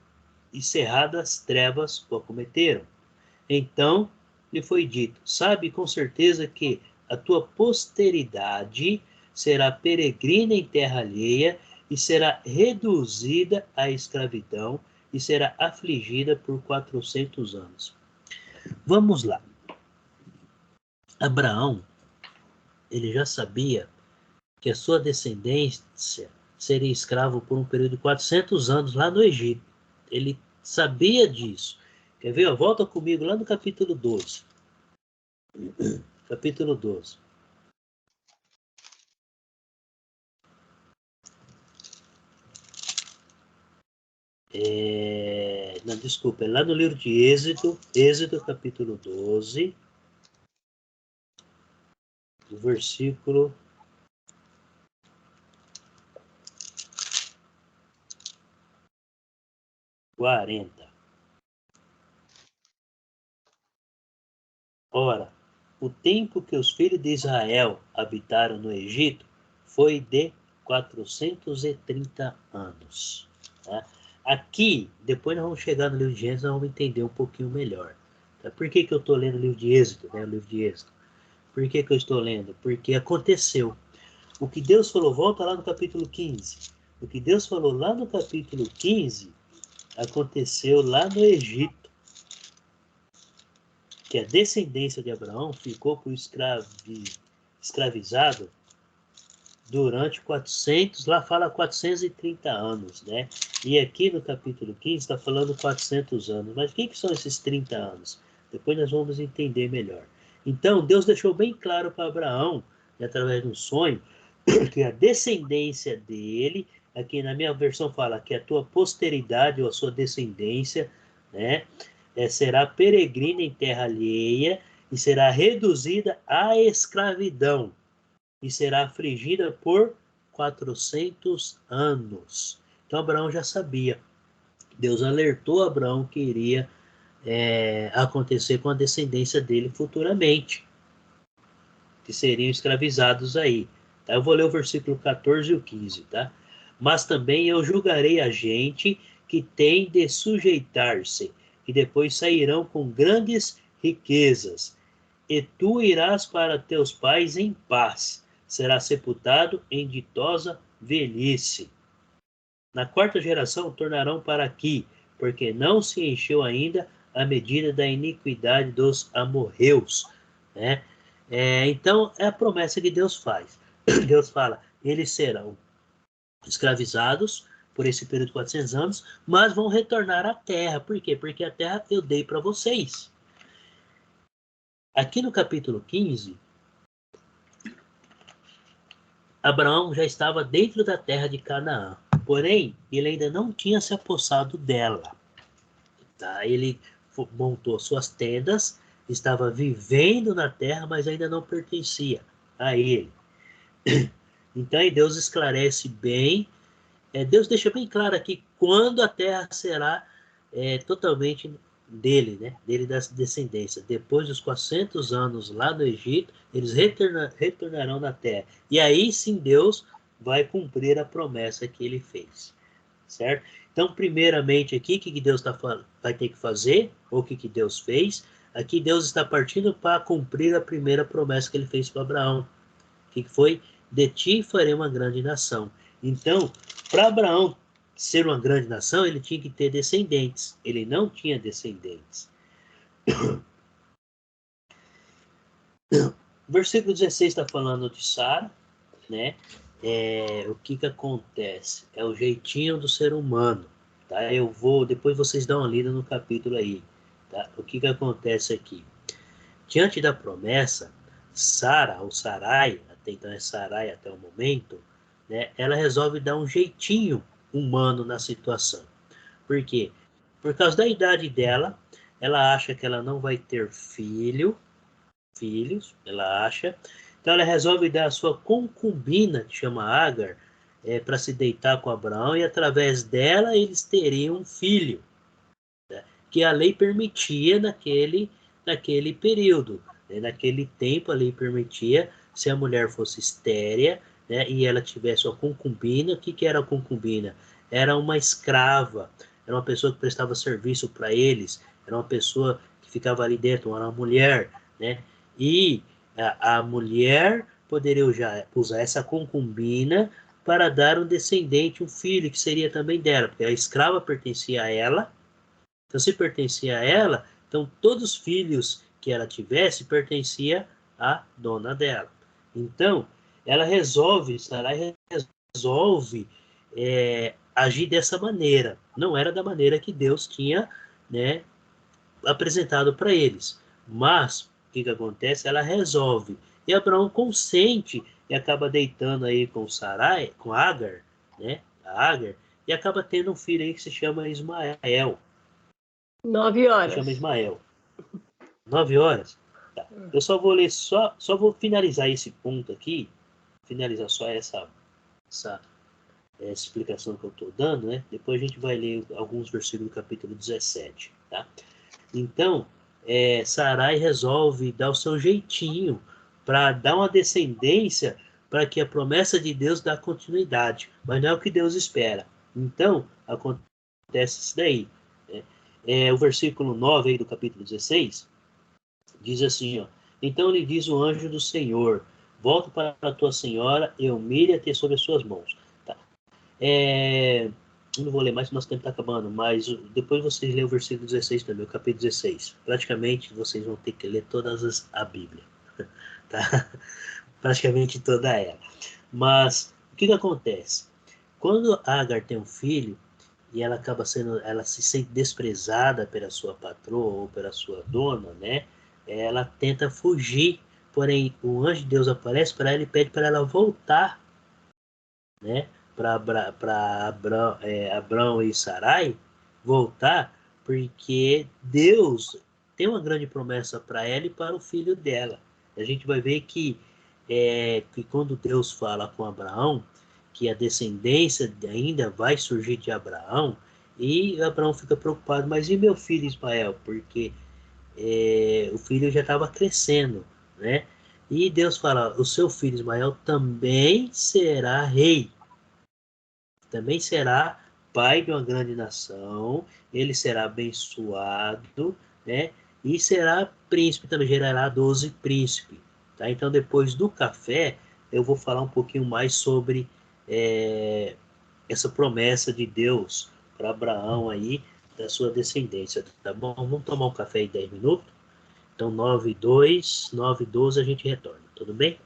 e cerradas trevas o acometeram. Então lhe foi dito: sabe com certeza que a tua posteridade será peregrina em terra alheia e será reduzida à escravidão e será afligida por 400 anos. Vamos lá. Abraão, ele já sabia que a sua descendência seria escravo por um período de 400 anos lá no Egito. Ele sabia disso. Quer ver? Volta comigo lá no capítulo 12. Capítulo 12. Não, desculpa, é lá no livro de Êxodo capítulo 12, o versículo 40. Ora, o tempo que os filhos de Israel habitaram no Egito foi de 430 anos. Tá? Aqui, depois nós vamos chegar no livro de Gênesis, nós vamos entender um pouquinho melhor. Tá? Por que eu estou lendo o livro de Êxodo? Né? O livro de Êxodo. Por que eu estou lendo? Porque aconteceu. O que Deus falou, volta lá no capítulo 15. O que Deus falou lá no capítulo 15 aconteceu lá no Egito. Que a descendência de Abraão ficou por escravizado durante 400, lá fala 430 anos, né? E aqui no capítulo 15 está falando 400 anos. Mas o que são esses 30 anos? Depois nós vamos entender melhor. Então, Deus deixou bem claro para Abraão, através de um sonho, que a descendência dele, aqui na minha versão fala que a tua posteridade ou a sua descendência, né, será peregrina em terra alheia e será reduzida à escravidão e será afligida por 400 anos. Então Abraão já sabia. Deus alertou Abraão que iria acontecer com a descendência dele futuramente, que seriam escravizados aí. Tá? Eu vou ler o versículo 14 e o 15, tá? Mas também eu julgarei a gente que tem de sujeitar-se, e depois sairão com grandes riquezas. E tu irás para teus pais em paz, será sepultado em ditosa velhice. Na quarta geração tornarão para aqui, porque não se encheu ainda a medida da iniquidade dos amorreus, né? Então, é a promessa que Deus faz. Deus fala, eles serão escravizados por esse período de 400 anos, mas vão retornar à terra. Por quê? Porque a terra eu dei para vocês. Aqui no capítulo 15, Abraão já estava dentro da terra de Canaã. Porém, ele ainda não tinha se apossado dela. Tá? Ele montou suas tendas, estava vivendo na terra, mas ainda não pertencia a ele. Então, aí Deus esclarece bem, Deus deixa bem claro aqui quando a terra será totalmente dele, né? Dele da descendência. Depois dos 400 anos lá no Egito, eles retornarão na terra. E aí sim Deus vai cumprir a promessa que ele fez. Certo? Então, primeiramente aqui, o que Deus vai ter que fazer? Ou o que Deus fez? Aqui Deus está partindo para cumprir a primeira promessa que ele fez para Abraão. Que foi? De ti farei uma grande nação. Então, para Abraão ser uma grande nação, ele tinha que ter descendentes. Ele não tinha descendentes. O versículo 16 está falando de Sara, né? O que acontece? É o jeitinho do ser humano, tá? Depois vocês dão uma lida no capítulo aí, tá? O que acontece aqui? Diante da promessa, Sara, ou Sarai, até então é Sarai até o momento, né? Ela resolve dar um jeitinho humano na situação. Por quê? Por causa da idade dela, ela acha que ela não vai ter filhos, ela acha. Então ela resolve dar a sua concubina, que chama Agar, para se deitar com Abraão, e através dela eles teriam um filho, né, que a lei permitia naquele período. Né, naquele tempo a lei permitia, se a mulher fosse estéria, né, e ela tivesse uma concubina. O que era a concubina? Era uma escrava, era uma pessoa que prestava serviço para eles, era uma pessoa que ficava ali dentro, era uma mulher, né? E a mulher poderia usar essa concubina para dar um descendente, um filho, que seria também dela, porque a escrava pertencia a ela. Então, se pertencia a ela, então todos os filhos que ela tivesse pertencia à dona dela. Então, Sarai resolve agir dessa maneira. Não era da maneira que Deus tinha, né, apresentado para eles. Mas, o que acontece? Ela resolve. E Abraão consente e acaba deitando aí com Sarai, com Agar, né? A Agar, e acaba tendo um filho aí que se chama Ismael. 9 horas. Se chama Ismael. 9 horas? Tá. Eu só vou ler, só vou finalizar esse ponto aqui, finalizar só essa explicação que eu estou dando, né? Depois a gente vai ler alguns versículos do capítulo 17, tá? Então, Sarai resolve dar o seu jeitinho para dar uma descendência para que a promessa de Deus dê continuidade, mas não é o que Deus espera. Então, acontece isso daí. Né? O versículo 9 aí do capítulo 16 diz assim, ó: então lhe diz o anjo do Senhor, volta para a tua senhora e humilha-te sobre as suas mãos. Tá? Eu não vou ler mais, nosso tempo está acabando, mas depois vocês lêem o versículo 16 também, o capítulo 16. Praticamente vocês vão ter que ler a Bíblia, tá? Praticamente toda ela. Mas o que acontece? Quando Agar tem um filho e ela se sente desprezada pela sua patroa ou pela sua dona, né? Ela tenta fugir, porém o anjo de Deus aparece para ela e pede para ela voltar, né? Para Abrão e Sarai voltar, porque Deus tem uma grande promessa para ela e para o filho dela. A gente vai ver que quando Deus fala com Abraão, que a descendência ainda vai surgir de Abraão, e Abraão fica preocupado, mas e meu filho Ismael? Porque o filho já estava crescendo, né? E Deus fala, o seu filho Ismael também será rei, também será pai de uma grande nação, ele será abençoado, né? E será príncipe, também gerará 12 príncipes. Tá? Então, depois do café, eu vou falar um pouquinho mais sobre essa promessa de Deus para Abraão aí, da sua descendência. Tá bom? Vamos tomar um café em 10 minutos? Então, 9:02, 9:12 a gente retorna. Tudo bem?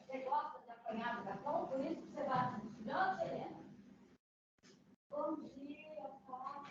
Você gosta de apanhar do cachorro? Por isso que você bate no filhote, Helena? Bom dia, tá?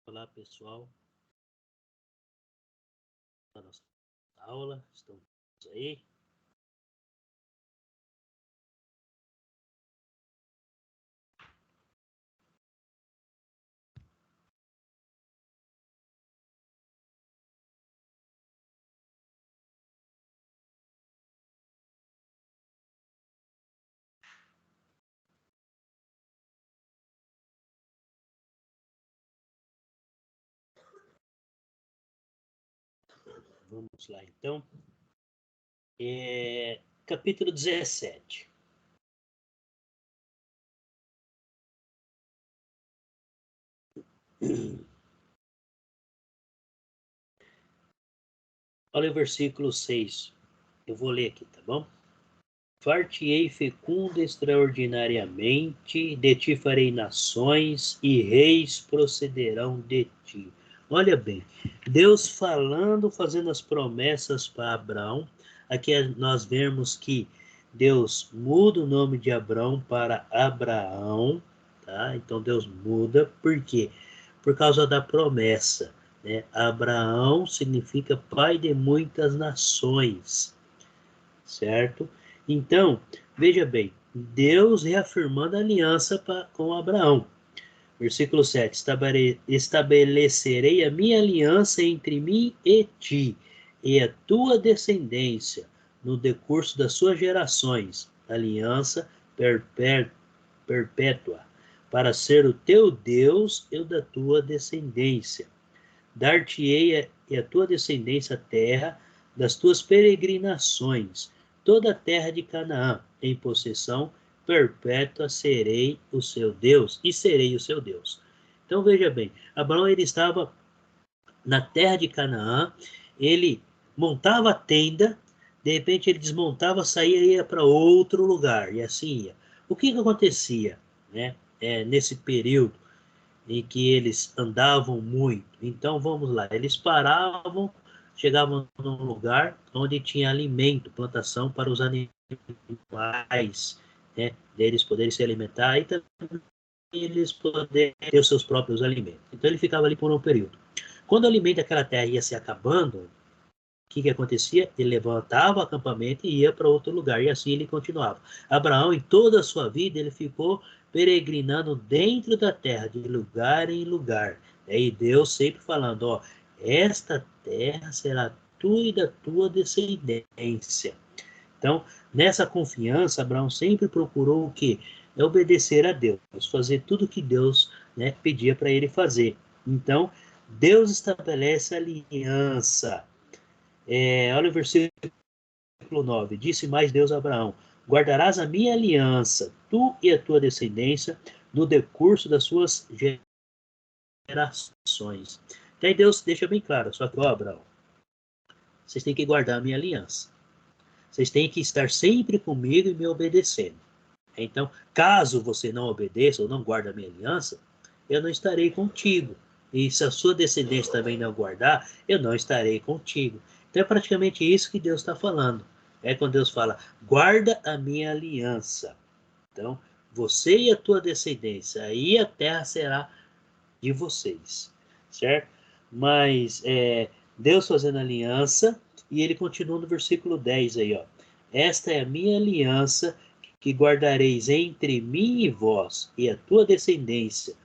Olá, pessoal. A nossa aula, estamos aí. Vamos lá, então. Capítulo 17. Olha o versículo 6. Eu vou ler aqui, tá bom? Far-te-ei fecundo extraordinariamente, de ti farei nações, e reis procederão de ti. Olha bem, Deus falando, fazendo as promessas para Abraão. Aqui nós vemos que Deus muda o nome de Abraão para Abraão, tá? Então Deus muda, por quê? Por causa da promessa, né? Abraão significa pai de muitas nações, certo? Então, veja bem, Deus reafirmando a aliança com Abraão. Versículo 7, estabelecerei a minha aliança entre mim e ti, e a tua descendência, no decurso das suas gerações, aliança perpétua, para ser o teu Deus e o da tua descendência. Dar-te-ei a tua descendência a terra das tuas peregrinações, toda a terra de Canaã, em possessão perpétua serei o seu Deus, e serei o seu Deus. Então veja bem, Abraão ele estava na terra de Canaã, ele montava a tenda, de repente ele desmontava, saía e ia para outro lugar, e assim ia. O que acontecia, né, nesse período em que eles andavam muito? Então vamos lá, eles paravam, chegavam num lugar onde tinha alimento, plantação para os animais, né, deles poderem se alimentar e também eles poderem ter os seus próprios alimentos. Então ele ficava ali por um período. Quando o alimento daquela terra ia se acabando, o que acontecia? Ele levantava o acampamento e ia para outro lugar, e assim ele continuava. Abraão, em toda a sua vida, ele ficou peregrinando dentro da terra, de lugar em lugar. E Deus sempre falando, ó, esta terra será tua e da tua descendência. Então, nessa confiança, Abraão sempre procurou o quê? Obedecer a Deus, fazer tudo o que Deus, né, pedia para ele fazer. Então, Deus estabelece aliança. Olha o versículo 9. Disse mais Deus a Abraão, guardarás a minha aliança, tu e a tua descendência, no decurso das suas gerações. Então, Deus deixa bem claro, só que, ó, Abraão, vocês têm que guardar a minha aliança. Vocês têm que estar sempre comigo e me obedecendo. Então, caso você não obedeça ou não guarde a minha aliança, eu não estarei contigo. E se a sua descendência também não guardar, eu não estarei contigo. Então é praticamente isso que Deus está falando. É quando Deus fala, guarda a minha aliança. Então, você e a tua descendência, aí a terra será de vocês, certo? Mas Deus fazendo aliança, e ele continua no versículo 10 aí, ó. Esta é a minha aliança que guardareis entre mim e vós, e a tua descendência.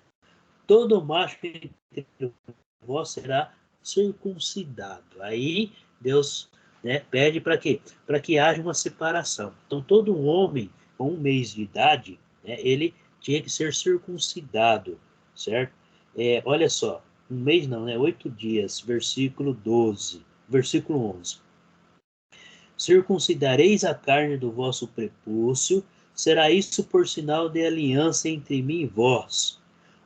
Todo macho entre vós será circuncidado. Aí Deus, né, pede para quê? Para que haja uma separação. Então todo homem com 1 mês de idade, né, ele tinha que ser circuncidado, certo? Olha só, 1 mês não, né? 8 dias, versículo 12, versículo 11. Circuncidareis a carne do vosso prepúcio, será isso por sinal de aliança entre mim e vós.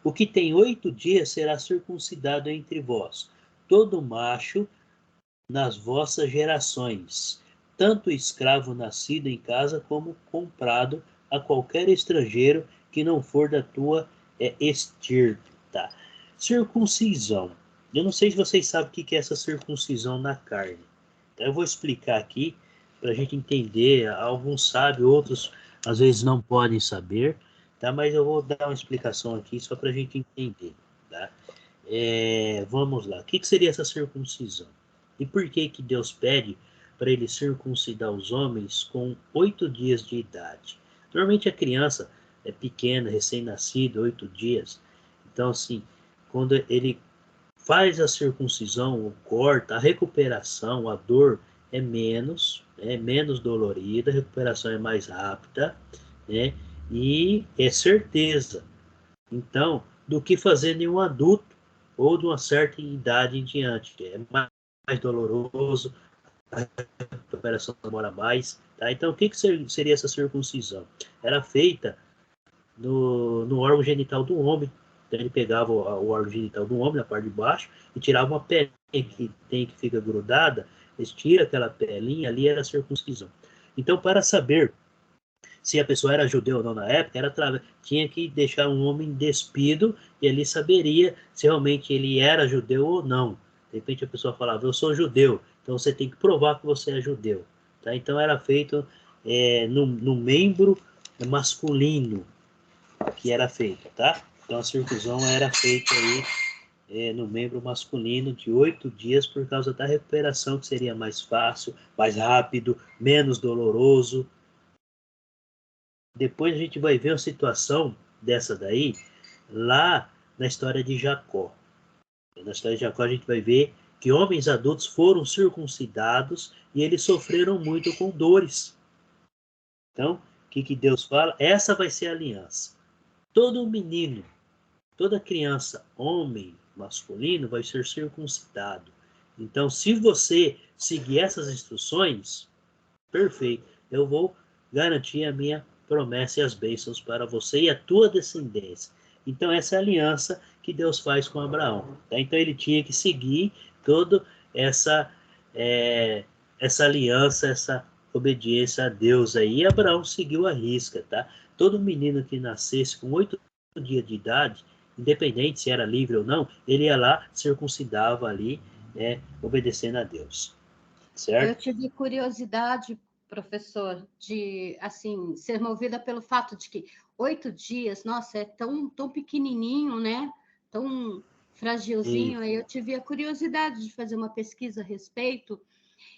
O que tem 8 dias será circuncidado entre vós, todo macho nas vossas gerações, tanto escravo nascido em casa como comprado a qualquer estrangeiro que não for da tua estirpe. Tá? Circuncisão. Eu não sei se vocês sabem o que é essa circuncisão na carne. Então eu vou explicar aqui para a gente entender. Alguns sabem, outros às vezes não podem saber, tá? Mas eu vou dar uma explicação aqui só para a gente entender, tá? Vamos lá. O que seria essa circuncisão? E por que Deus pede para ele circuncidar os homens com 8 dias de idade? Normalmente a criança é pequena, recém-nascida, 8 dias. Então, assim, quando ele faz a circuncisão, ou corta, a recuperação, a dor é menos dolorida, a recuperação é mais rápida, né? E é certeza. Então, do que fazer nenhum adulto ou de uma certa idade em diante. É mais doloroso, a recuperação demora mais. Tá? Então, o que seria essa circuncisão? Era feita no órgão genital do homem. Então, ele pegava o órgão genital do homem, na parte de baixo, e tirava uma pelinha que fica grudada, eles tiram aquela pelinha, ali era a circuncisão. Então, para saber se a pessoa era judeu ou não na época, tinha que deixar um homem despido e ali saberia se realmente ele era judeu ou não. De repente a pessoa falava, eu sou judeu, então você tem que provar que você é judeu. Tá? Então era feito no membro masculino que era feito, tá? Então a circuncisão era feita aí no membro masculino de 8 dias por causa da recuperação, que seria mais fácil, mais rápido, menos doloroso. Depois a gente vai ver uma situação dessa daí lá na história de Jacó. Na história de Jacó a gente vai ver que homens adultos foram circuncidados e eles sofreram muito com dores. Então, o que Deus fala? Essa vai ser a aliança. Todo menino, toda criança, homem, masculino, vai ser circuncidado. Então, se você seguir essas instruções, perfeito, eu vou garantir a minha promessa e as bênçãos para você e a tua descendência. Então, essa é a aliança que Deus faz com Abraão. Tá? Então, ele tinha que seguir toda essa aliança, essa obediência a Deus aí. E Abraão seguiu a risca, tá? Todo menino que nascesse com 8 dias de idade, independente se era livre ou não, ele ia lá, circuncidava ali, obedecendo a Deus. Certo? Eu tive curiosidade, professor, de assim ser movida pelo fato de que 8 dias, nossa, é tão pequenininho, né? Tão fragilzinho. Aí eu tive a curiosidade de fazer uma pesquisa a respeito,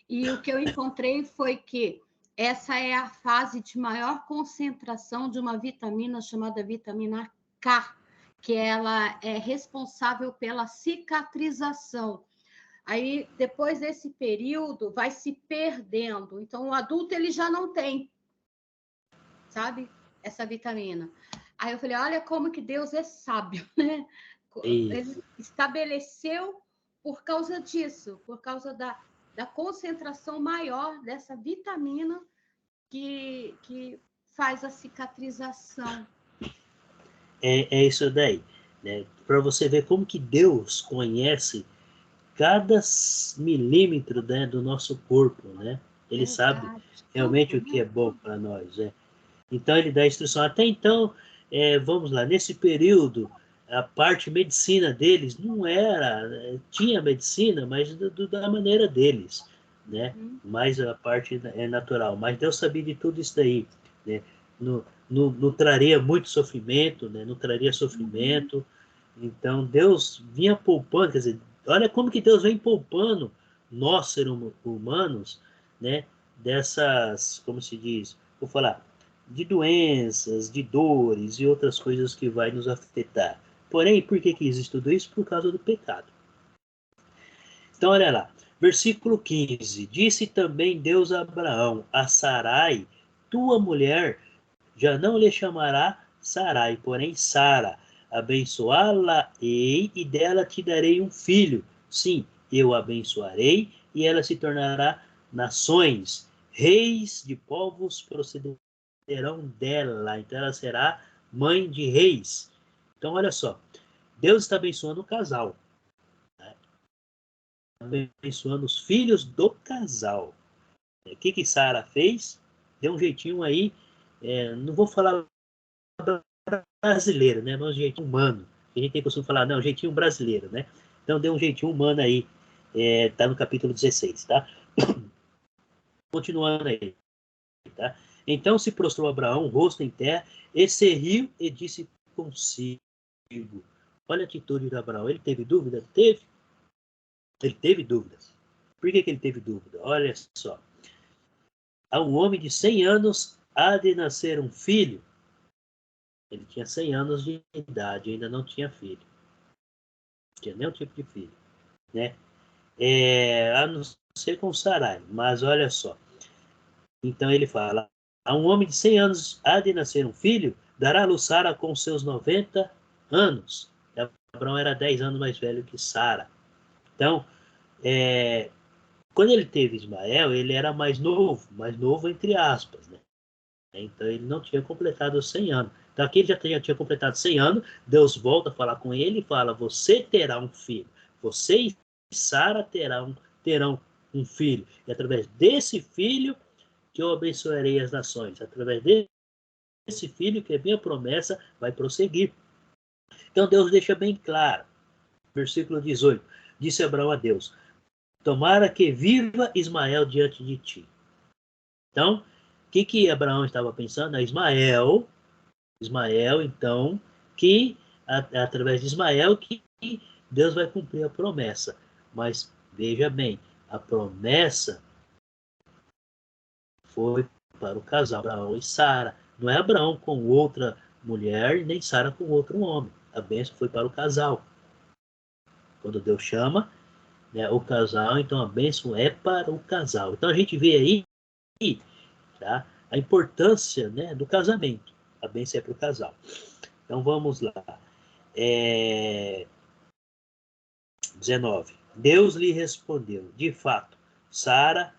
e o que eu encontrei foi que essa é a fase de maior concentração de uma vitamina chamada vitamina K, que ela é responsável pela cicatrização. Aí, depois desse período, vai se perdendo. Então, o adulto, ele já não tem, sabe? Essa vitamina. Aí eu falei, olha como que Deus é sábio, né? Ele estabeleceu por causa disso, por causa da concentração maior dessa vitamina que faz a cicatrização. É isso daí, né? Para você ver como que Deus conhece cada milímetro, né, do nosso corpo, né? Ele sabe realmente o que é bom para nós, né? Então ele dá instrução. Até então, vamos lá, nesse período, a parte medicina deles não era, tinha medicina, mas da maneira deles, né? Mas a parte é natural. Mas Deus sabia de tudo isso daí, né? Não traria muito sofrimento, né? Não traria sofrimento. Então Deus vinha poupando, quer dizer, olha como que Deus vem poupando nós, seres humanos, né? Dessas, como se diz, vou falar, de doenças, de dores e outras coisas que vai nos afetar. Porém, por que existe tudo isso? Por causa do pecado. Então, olha lá, versículo 15. Disse também Deus a Abraão, a Sarai, tua mulher, já não lhe chamará Sarai, porém Sara. Abençoá-la-ei e dela te darei um filho. Sim, eu abençoarei e ela se tornará nações, reis de povos procederão dela. Então ela será mãe de reis. Então olha só, Deus está abençoando o casal, né? Abençoando os filhos do casal. O que Sara fez? Deu um jeitinho aí, não vou falar brasileiro, né? Mas um jeitinho humano. A gente tem costume falar, não, jeitinho brasileiro, né? Então deu um jeitinho humano aí, tá no capítulo 16, tá? Continuando aí, tá? Então se prostrou Abraão, rosto em terra, e se riu e disse consigo, Olha a atitude de Abraão. Ele teve dúvida? Teve. Ele teve dúvidas. Por que ele teve dúvida? Olha só. A um homem de 100 anos há de nascer um filho. Ele tinha 100 anos de idade, ainda não tinha filho. Não tinha nenhum tipo de filho, né? A não ser com Sarai, mas olha só. Então ele fala, a um homem de 100 anos há de nascer um filho, dará a luz Sara com seus 90 anos. Abraão era 10 anos mais velho que Sara. Então, quando ele teve Ismael, ele era mais novo entre aspas, né? Então ele não tinha completado os 100 anos. Então aqui ele já tinha completado 100 anos, Deus volta a falar com ele e fala, você terá um filho, você e Sara terão um filho, e através desse filho que eu abençoarei as nações, através desse filho que é minha promessa vai prosseguir. Então Deus deixa bem claro, versículo 18, disse Abraão a Deus, tomara que viva Ismael diante de ti. Então, o que Abraão estava pensando? Ismael, então, que através de Ismael que Deus vai cumprir a promessa. Mas, veja bem, a promessa foi para o casal Abraão e Sara. Não é Abraão com outra mulher, nem Sara com outro homem. A bênção foi para o casal. Quando Deus chama, né, o casal, então a bênção é para o casal. Então a gente vê aí, tá, a importância, né, do casamento. A bênção é para o casal. Então vamos lá. 19. Deus lhe respondeu, de fato, Sara,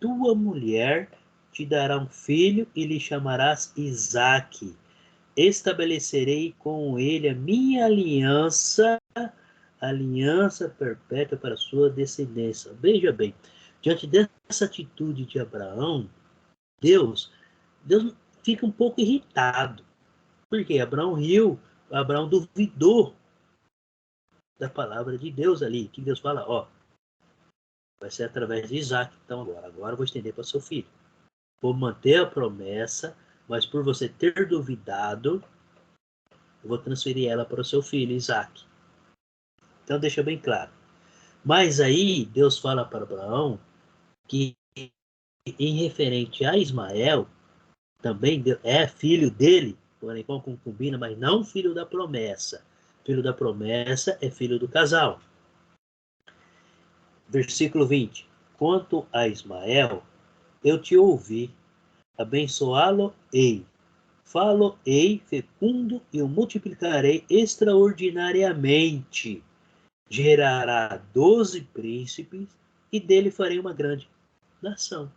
tua mulher, te dará um filho e lhe chamarás Isaque. Estabelecerei com ele a minha aliança perpétua para a sua descendência. Veja bem, diante dessa atitude de Abraão, Deus fica um pouco irritado. Porque Abraão riu, Abraão duvidou da palavra de Deus ali. Que Deus fala, vai ser através de Isaac. Então agora eu vou estender para seu filho. Vou manter a promessa, mas por você ter duvidado, eu vou transferir ela para o seu filho, Isaac. Então deixa bem claro. Mas aí Deus fala para Abraão que em referente a Ismael, também é filho dele, porém com concubina, mas não filho da promessa. Filho da promessa é filho do casal. Versículo 20. Quanto a Ismael, eu te ouvi, abençoá-lo-ei, falo-ei fecundo e o multiplicarei extraordinariamente. Gerará 12 príncipes e dele farei uma grande nação.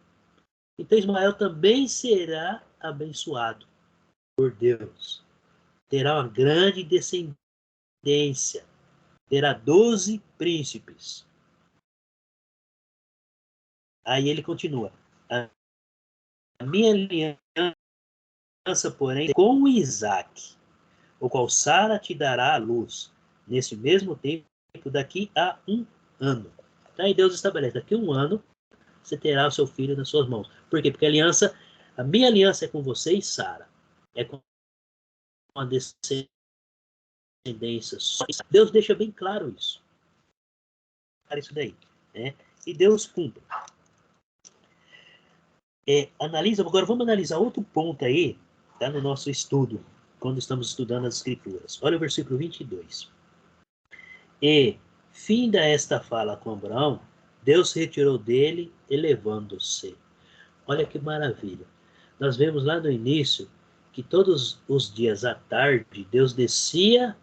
Então Ismael também será abençoado por Deus. Terá uma grande descendência. Terá 12 príncipes. Aí ele continua. A minha aliança, porém, com Isaac, o qual Sara te dará a luz, nesse mesmo tempo, daqui a 1 ano. Aí Deus estabelece, daqui a 1 ano, você terá o seu filho nas suas mãos. Por quê? Porque a minha aliança é com você e Sara. É com a descendência só. Deus deixa bem claro isso. Isso daí, né? E Deus cumpre. Agora vamos analisar outro ponto aí, tá, no nosso estudo, quando estamos estudando as Escrituras. Olha o versículo 22. E, finda esta fala com Abraão, Deus retirou dele, elevando-se. Olha que maravilha. Nós vemos lá no início que todos os dias à tarde, Deus descia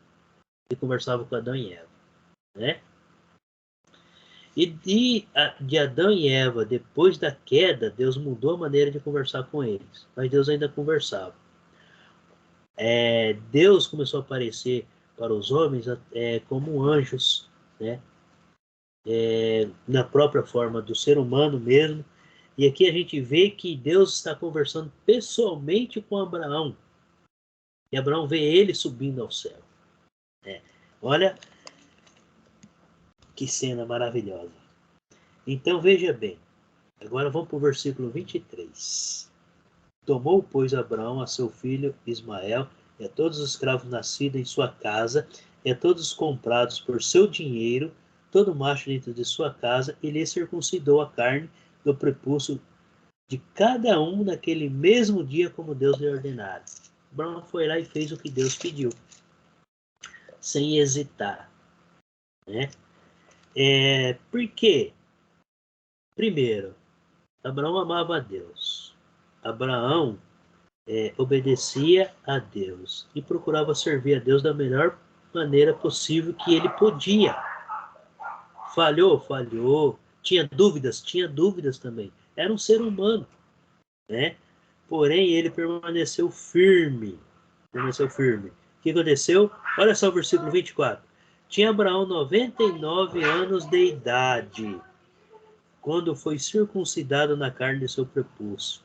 e conversava com Adão e Eva, né? E de Adão e Eva, depois da queda, Deus mudou a maneira de conversar com eles. Mas Deus ainda conversava. Deus começou a aparecer para os homens como anjos, né? Na própria forma do ser humano mesmo. E aqui a gente vê que Deus está conversando pessoalmente com Abraão. E Abraão vê ele subindo ao céu. Olha que cena maravilhosa. Então veja bem, agora vamos para o versículo 23. Tomou, pois, Abraão a seu filho Ismael e a todos os escravos nascidos em sua casa e a todos comprados por seu dinheiro, todo macho dentro de sua casa, e lhe circuncidou a carne do prepúcio de cada um naquele mesmo dia, como Deus lhe ordenara. Abraão foi lá e fez o que Deus pediu, sem hesitar, né? Por quê? Primeiro, Abraão amava a Deus. Abraão obedecia a Deus e procurava servir a Deus da melhor maneira possível que ele podia. Falhou. Tinha dúvidas também. Era um ser humano, né? Porém, ele permaneceu firme. O que aconteceu? Olha só o versículo 24. Tinha Abraão 99 anos de idade, quando foi circuncidado na carne de seu prepúcio.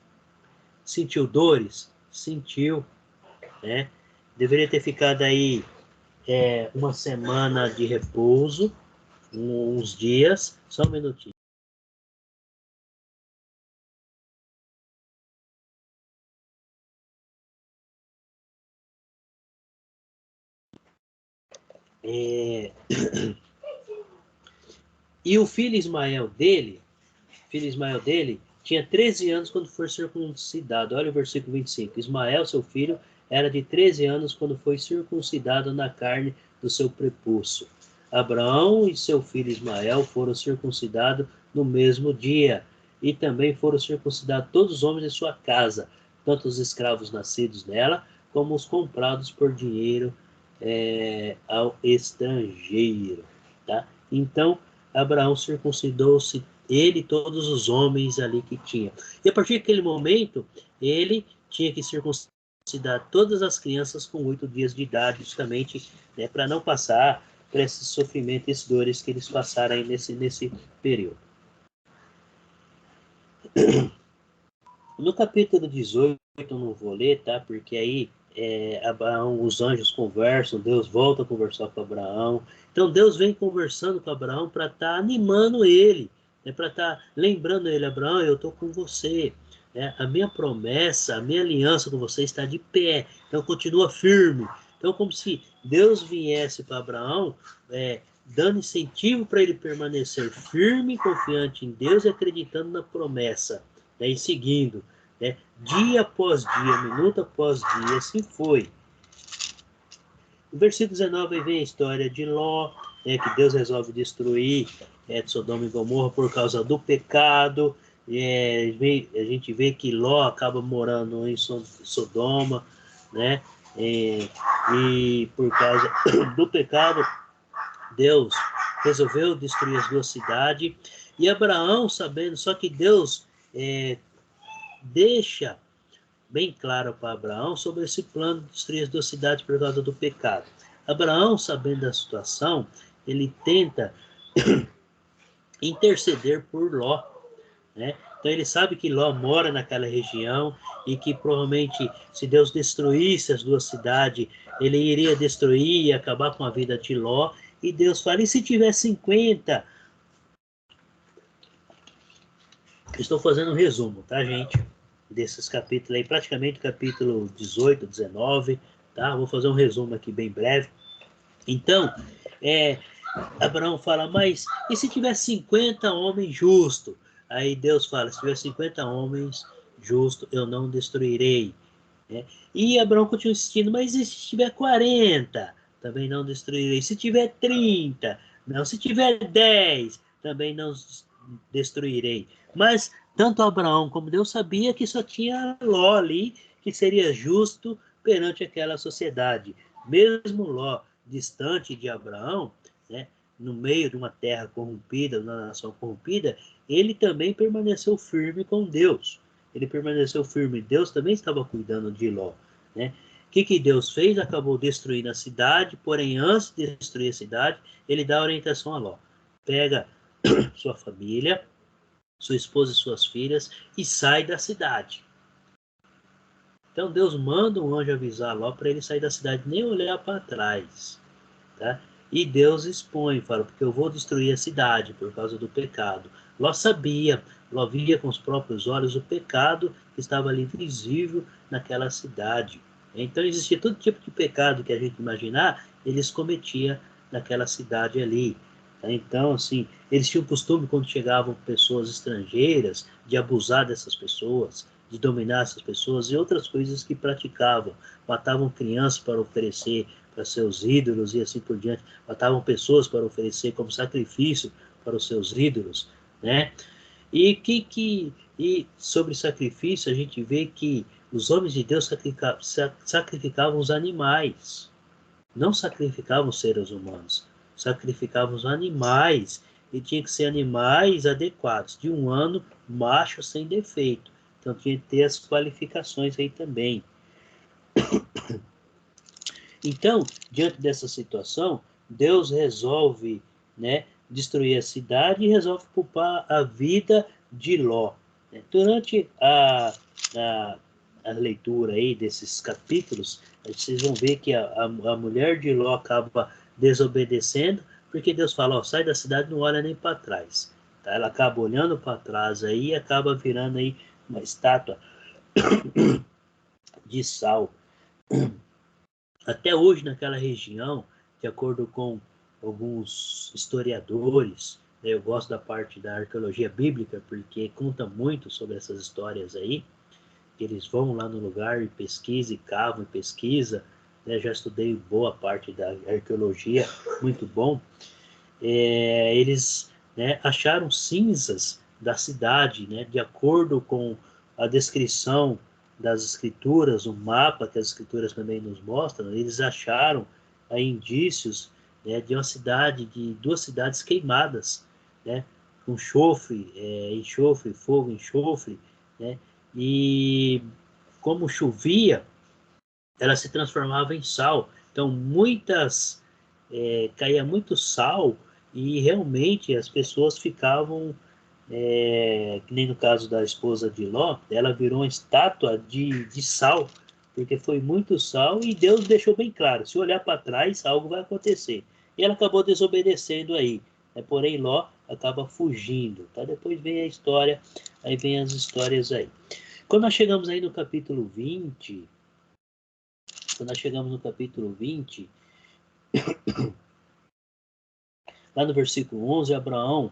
Sentiu dores? Sentiu, né? Deveria ter ficado aí uma semana de repouso, uns dias, só um minutinho. E o filho Ismael dele tinha 13 anos quando foi circuncidado. Olha o versículo 25. Ismael, seu filho, era de 13 anos quando foi circuncidado na carne do seu prepúcio. Abraão e seu filho Ismael foram circuncidados no mesmo dia, e também foram circuncidados todos os homens de sua casa, tanto os escravos nascidos nela, como os comprados por dinheiro ao estrangeiro. Tá? Então, Abraão circuncidou-se ele e todos os homens ali que tinha. E a partir daquele momento, ele tinha que circuncidar todas as crianças com 8 dias de idade, justamente, né, para não passar por esse sofrimento e essas dores que eles passaram aí nesse período. No capítulo 18, eu não vou ler, tá? Porque aí Abraão, os anjos conversam, Deus volta a conversar com Abraão. Então Deus vem conversando com Abraão para estar animando ele, para estar lembrando ele: Abraão, eu estou com você, a minha promessa, a minha aliança com você está de pé, então continua firme. Então, como se Deus viesse para Abraão dando incentivo para ele permanecer firme, confiante em Deus e acreditando na promessa, e seguindo, dia após dia, minuto após dia, assim foi. No versículo 19 vem a história de Ló, que Deus resolve destruir Sodoma e Gomorra por causa do pecado. A gente vê que Ló acaba morando em Sodoma, né? E por causa do pecado, Deus resolveu destruir as 2 cidades. E Abraão, sabendo, só que Deus deixa bem claro para Abraão sobre esse plano de destruir as 2 cidades por causa do pecado. Abraão, sabendo da situação, ele tenta interceder por Ló, né? Então ele sabe que Ló mora naquela região e que provavelmente, se Deus destruísse as 2 cidades, ele iria destruir e acabar com a vida de Ló. E Deus fala: e se tiver 50? Estou fazendo um resumo, tá, gente? Desses capítulos aí, praticamente capítulo 18, 19, tá? Vou fazer um resumo aqui bem breve. Então, Abraão fala: mas e se tiver 50 homens justos? Aí Deus fala: se tiver 50 homens justos, eu não destruirei. E Abraão continua insistindo: mas e se tiver 40? Também não destruirei. Se tiver 30? Não. Se tiver 10? Também não destruirei. Mas tanto Abraão como Deus sabia que só tinha Ló ali, que seria justo perante aquela sociedade. Mesmo Ló distante de Abraão, no meio de uma terra corrompida, uma nação corrompida, ele também permaneceu firme com Deus. Ele permaneceu firme. Deus também estava cuidando de Ló. O que Deus fez? Acabou destruindo a cidade, porém, antes de destruir a cidade, ele dá orientação a Ló: pega sua família, sua esposa e suas filhas, e sai da cidade. Então Deus manda um anjo avisar Ló para ele sair da cidade, nem olhar para trás, tá? E Deus expõe, fala: porque eu vou destruir a cidade por causa do pecado. Ló sabia, Ló via com os próprios olhos o pecado que estava ali visível naquela cidade. Então existia todo tipo de pecado que a gente imaginar, eles cometiam naquela cidade ali. Tá? Então, assim, eles tinham o costume, quando chegavam pessoas estrangeiras, de abusar dessas pessoas, de dominar essas pessoas e outras coisas que praticavam. Matavam crianças para oferecer para seus ídolos e assim por diante. Matavam pessoas para oferecer como sacrifício para os seus ídolos, né? E sobre sacrifício, a gente vê que os homens de Deus sacrificavam os animais, não sacrificavam os seres humanos, sacrificavam os animais, e tinha que ser animais adequados, de 1 ano, macho sem defeito. Então tinha que ter as qualificações aí também. Então, diante dessa situação, Deus resolve, né, destruir a cidade e resolve poupar a vida de Ló. Durante a leitura aí desses capítulos, vocês vão ver que a mulher de Ló acaba desobedecendo, porque Deus fala, ó, sai da cidade, não olha nem para trás. Tá? Ela acaba olhando para trás aí e acaba virando aí uma estátua de sal. Até hoje, naquela região, de acordo com alguns historiadores, né, eu gosto da parte da arqueologia bíblica, porque conta muito sobre essas histórias aí, eles vão lá no lugar e pesquisam, e cavam e pesquisa, né, já estudei boa parte da arqueologia, muito bom. Eles, né, acharam cinzas da cidade, né, de acordo com a descrição das escrituras, o mapa que as escrituras também nos mostram, eles acharam indícios, né, de uma cidade, de 2 cidades queimadas, né, com enxofre, enxofre, fogo, enxofre, né, e como chovia, ela se transformava em sal. Então, caía muito sal e realmente as pessoas ficavam, que nem no caso da esposa de Ló, ela virou uma estátua de sal, porque foi muito sal e Deus deixou bem claro, se olhar para trás, algo vai acontecer. E ela acabou desobedecendo aí, né? Porém Ló acaba fugindo. Tá? Depois vem a história, aí vem as histórias aí. Quando nós chegamos aí no capítulo 20, lá no versículo 11, Abraão,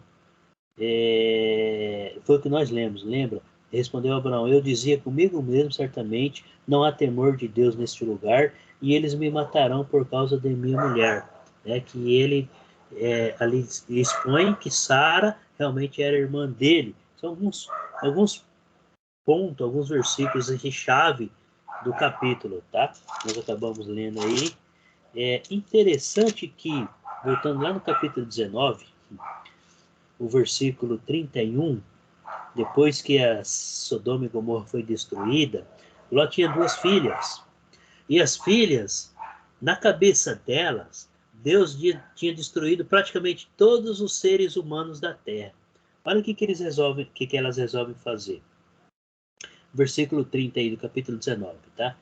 foi o que nós lemos, lembra? Respondeu Abraão, eu dizia comigo mesmo, certamente, não há temor de Deus neste lugar, e eles me matarão por causa de minha mulher. Que ele ali expõe que Sara realmente era irmã dele. São alguns pontos, alguns versículos de chave do capítulo, tá? Nós acabamos lendo aí. É interessante que, voltando lá no capítulo 19, o versículo 31, depois que a Sodoma e Gomorra foi destruída, Ló tinha 2 filhas. E as filhas, na cabeça delas, Deus tinha destruído praticamente todos os seres humanos da terra. Olha o que elas resolvem fazer. Versículo 30 aí do capítulo 19, tá?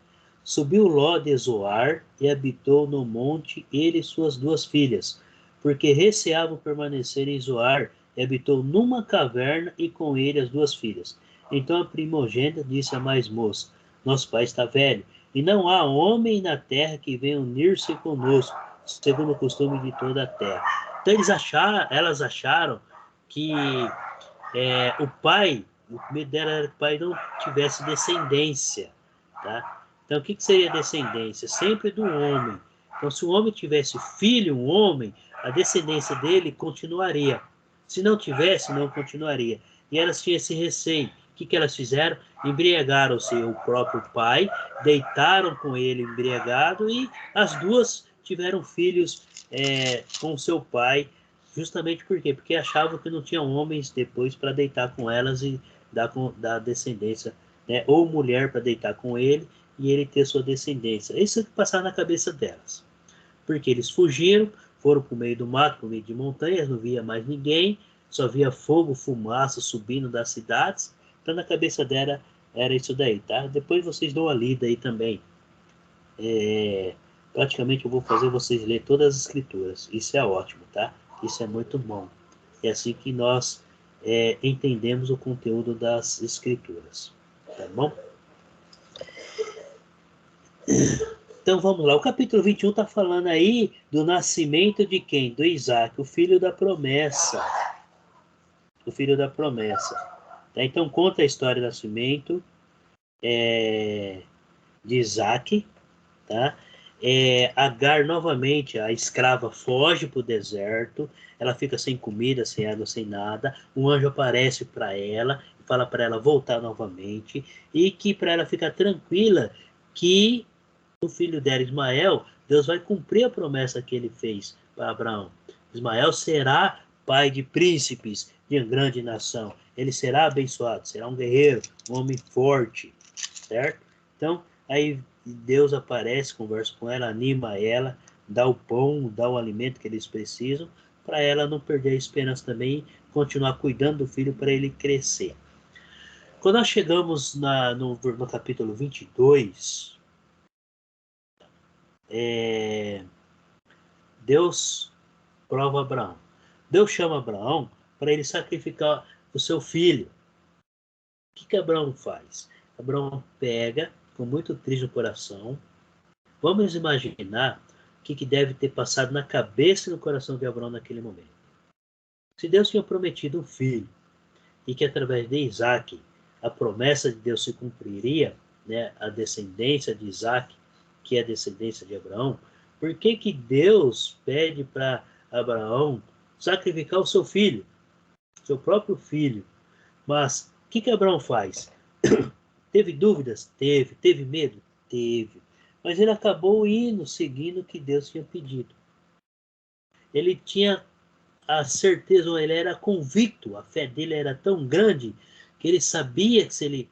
Subiu Ló de Zoar e habitou no monte, ele e suas 2 filhas, porque receavam permanecer em Zoar, e habitou numa caverna e com ele as 2 filhas. Então a primogênita disse à mais moça, nosso pai está velho, e não há homem na terra que venha unir-se conosco, segundo o costume de toda a terra. Então elas acharam que o medo dela era que o pai não tivesse descendência, tá? Então, o que seria descendência? Sempre do homem. Então, se o homem tivesse filho, um homem, a descendência dele continuaria. Se não tivesse, não continuaria. E elas tinham esse receio. O que elas fizeram? Embriagaram-se o próprio pai, deitaram com ele embriagado e as 2 tiveram filhos com seu pai. Justamente por quê? Porque achavam que não tinham homens depois para deitar com elas e dar descendência, né? Ou mulher para deitar com ele e ele ter sua descendência. Isso é que passava na cabeça delas. Porque eles fugiram, foram para o meio do mato, para o meio de montanhas, não via mais ninguém, só via fogo, fumaça subindo das cidades. Então na cabeça dela era isso daí, tá? Depois vocês dão uma lida aí também. Praticamente eu vou fazer vocês ler todas as escrituras. Isso é ótimo, tá? Isso é muito bom. É assim que nós entendemos o conteúdo das escrituras. Tá bom? Então vamos lá, o capítulo 21 está falando aí do nascimento de quem? Do Isaac, o filho da promessa. O filho da promessa. Tá? Então conta a história do nascimento de Isaac. Tá? Agar novamente, a escrava, foge para o deserto, ela fica sem comida, sem água, sem nada. Um anjo aparece para ela e fala para ela voltar novamente e que para ela ficar tranquila que o filho dela, Ismael, Deus vai cumprir a promessa que ele fez para Abraão. Ismael será pai de príncipes de uma grande nação. Ele será abençoado, será um guerreiro, um homem forte, certo? Então, aí Deus aparece, conversa com ela, anima ela, dá o pão, dá o alimento que eles precisam, para ela não perder a esperança também e continuar cuidando do filho para ele crescer. Quando nós chegamos no capítulo 22, Deus prova Abraão. Deus chama Abraão para ele sacrificar o seu filho. O que Abraão faz? Abraão pega, com muito triste no coração. Vamos imaginar o que deve ter passado na cabeça e no coração de Abraão naquele momento. Se Deus tinha prometido um filho e que através de Isaac a promessa de Deus se cumpriria, né, a descendência de Isaac, que é a descendência de Abraão, por que Deus pede para Abraão sacrificar o seu filho, seu próprio filho? Mas o que Abraão faz? Teve dúvidas? Teve. Teve medo? Teve. Mas ele acabou indo, seguindo o que Deus tinha pedido. Ele tinha a certeza, ele era convicto, a fé dele era tão grande que ele sabia que se ele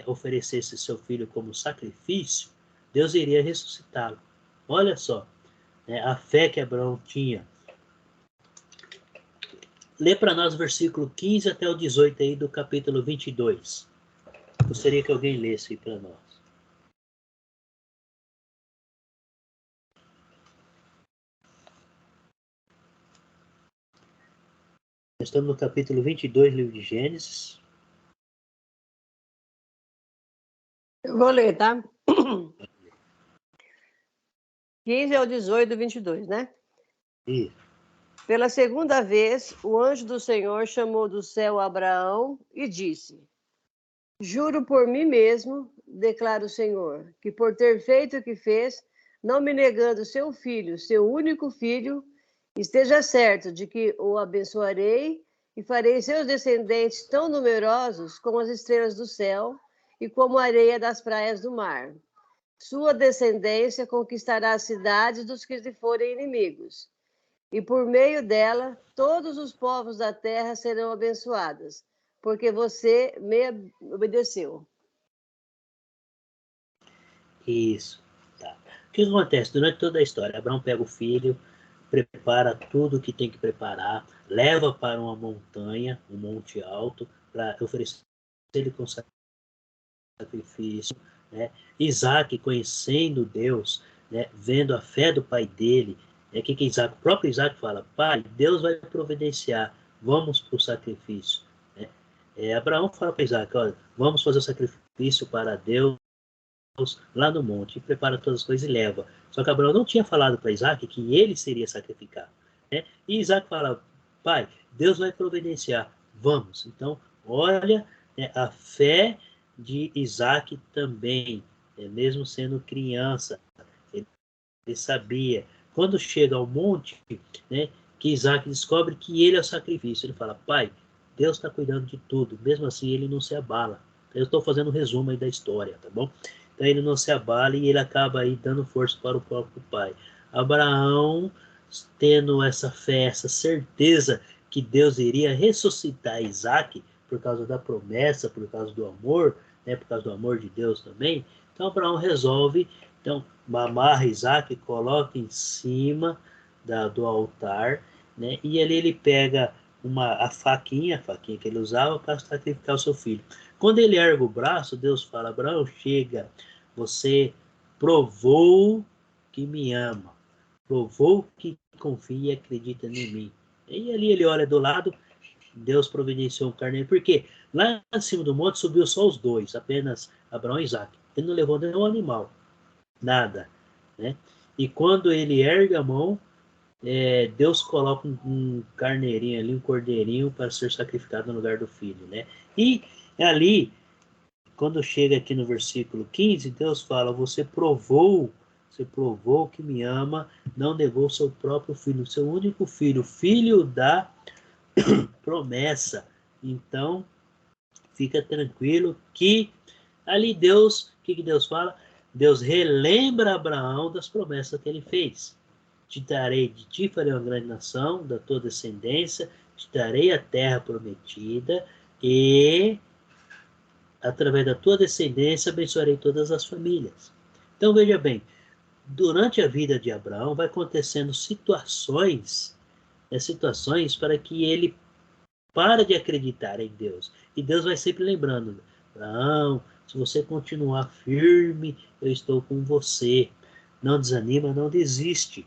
oferecesse seu filho como sacrifício, Deus iria ressuscitá-lo. Olha só, a fé que Abraão tinha. Lê para nós o versículo 15 até o 18 aí do capítulo 22. Gostaria que alguém lesse aí para nós. Nós estamos no capítulo 22, livro de Gênesis. Eu vou ler, tá? 15 ao 18, 22, né? Isso. Pela segunda vez, o anjo do Senhor chamou do céu Abraão e disse: Juro por mim mesmo, declara o Senhor, que por ter feito o que fez, não me negando seu filho, seu único filho, esteja certo de que o abençoarei e farei seus descendentes tão numerosos como as estrelas do céu e como a areia das praias do mar. Sua descendência conquistará as cidades dos que lhe forem inimigos. E por meio dela, todos os povos da terra serão abençoados, porque você me obedeceu. Isso. Tá. O que acontece? Durante toda a história, Abraão pega o filho, prepara tudo o que tem que preparar, leva para uma montanha, um monte alto, para oferecer ele com sacrifício. Né? Isaac, conhecendo Deus, né? Vendo a fé do pai dele, que Isaac, o próprio Isaac fala: pai, Deus vai providenciar, vamos para o sacrifício. Né? Abraão fala para Isaac: olha, vamos fazer o sacrifício para Deus lá no monte, e prepara todas as coisas e leva. Só que Abraão não tinha falado para Isaac que ele seria sacrificado. Né? E Isaac fala: pai, Deus vai providenciar, vamos. Então, olha, né, a fé de Isaac também, mesmo sendo criança, ele sabia. Quando chega ao monte, né, que Isaac descobre que ele é o sacrifício, ele fala: pai, Deus está cuidando de tudo, mesmo assim ele não se abala. Eu estou fazendo um resumo aí da história, tá bom? Então ele não se abala e ele acaba aí dando força para o próprio pai. Abraão, tendo essa fé, essa certeza que Deus iria ressuscitar Isaac por causa da promessa, por causa do amor, né, por causa do amor de Deus também. Então Abraão resolve, então, amarra Isaac, coloca em cima do altar, né, e ali ele pega a faquinha que ele usava para sacrificar o seu filho. Quando ele ergue o braço, Deus fala: Abraão, chega, você provou que me ama, provou que confia e acredita em mim. E ali ele olha do lado, Deus providenciou um carneiro. Por quê? Lá em cima do monte subiu só os dois, apenas Abraão e Isaac. Ele não levou nenhum animal, nada. né? E quando ele ergue a mão, Deus coloca um carneirinho ali, um cordeirinho para ser sacrificado no lugar do filho, né? E ali, quando chega aqui no versículo 15, Deus fala: você provou que me ama, não negou seu próprio filho, seu único filho, filho da promessa. Então, fica tranquilo que ali Deus, o que Deus fala? Deus relembra Abraão das promessas que ele fez. Te darei, de ti farei uma grande nação, da tua descendência, te darei a terra prometida e através da tua descendência abençoarei todas as famílias. Então veja bem, durante a vida de Abraão vai acontecendo situações para que ele para de acreditar em Deus. E Deus vai sempre lembrando: Abraão, se você continuar firme, eu estou com você. Não desanima, não desiste.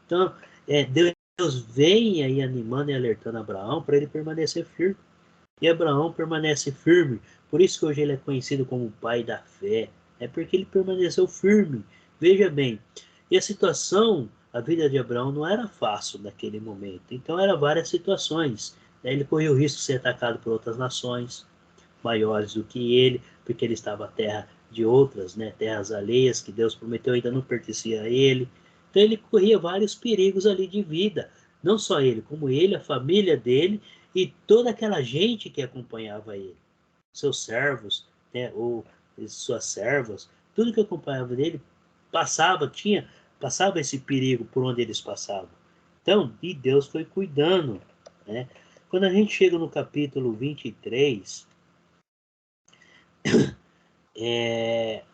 Então, Deus vem aí animando e alertando Abraão para ele permanecer firme. E Abraão permanece firme. Por isso que hoje ele é conhecido como o pai da fé. É porque ele permaneceu firme. Veja bem, e a situação, a vida de Abraão não era fácil naquele momento. Então, eram várias situações. Ele corria o risco de ser atacado por outras nações maiores do que ele, porque ele estava à terra de outras, né, terras alheias que Deus prometeu ainda não pertencia a ele. Então ele corria vários perigos ali de vida, não só ele, como ele, a família dele e toda aquela gente que acompanhava ele, seus servos, né, ou suas servas, tudo que acompanhava dele passava esse perigo por onde eles passavam. Então, e Deus foi cuidando, né? Quando a gente chega no capítulo 23,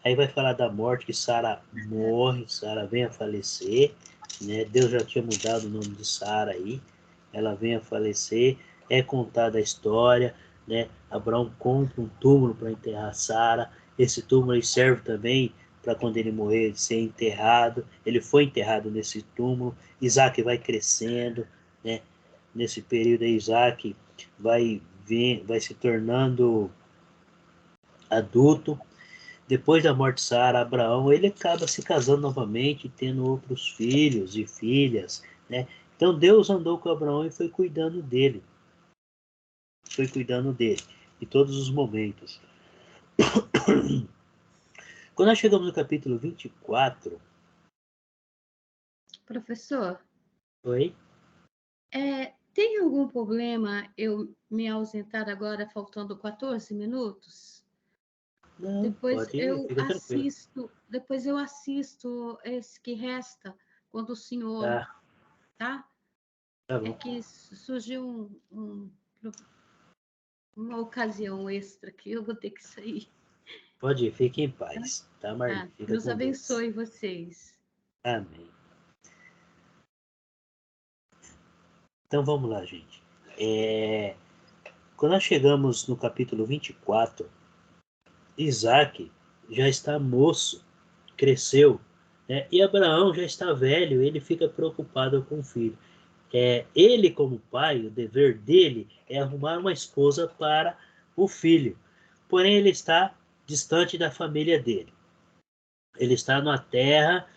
aí vai falar da morte, que Sara morre, Sara vem a falecer, né? Deus já tinha mudado o nome de Sara aí, ela vem a falecer, é contada a história, né? Abraão compra um túmulo para enterrar Sara, esse túmulo aí serve também para quando ele morrer ser enterrado, ele foi enterrado nesse túmulo. Isaac vai crescendo, né? Nesse período aí, Isaac vai se tornando adulto. Depois da morte de Sara, Abraão, ele acaba se casando novamente, tendo outros filhos e filhas, né? Então Deus andou com Abraão e foi cuidando dele. Em todos os momentos. Quando nós chegamos no capítulo 24... Professor? Oi? Tem algum problema eu me ausentar agora, faltando 14 minutos? Não, Depois pode ir, eu fica tranquilo. assisto esse que resta, quando o senhor... Tá? Tá bom. É que surgiu uma ocasião extra que eu vou ter que sair. Pode ir, fique em paz. Tá, Marli? Fica Deus com abençoe Deus. vocês. Amém. Então vamos lá, gente. Quando nós chegamos no capítulo 24, Isaac já está moço, cresceu, né? E Abraão já está velho, ele fica preocupado com o filho. Ele, como pai, o dever dele é arrumar uma esposa para o filho. Porém, ele está distante da família dele. Ele está numa terra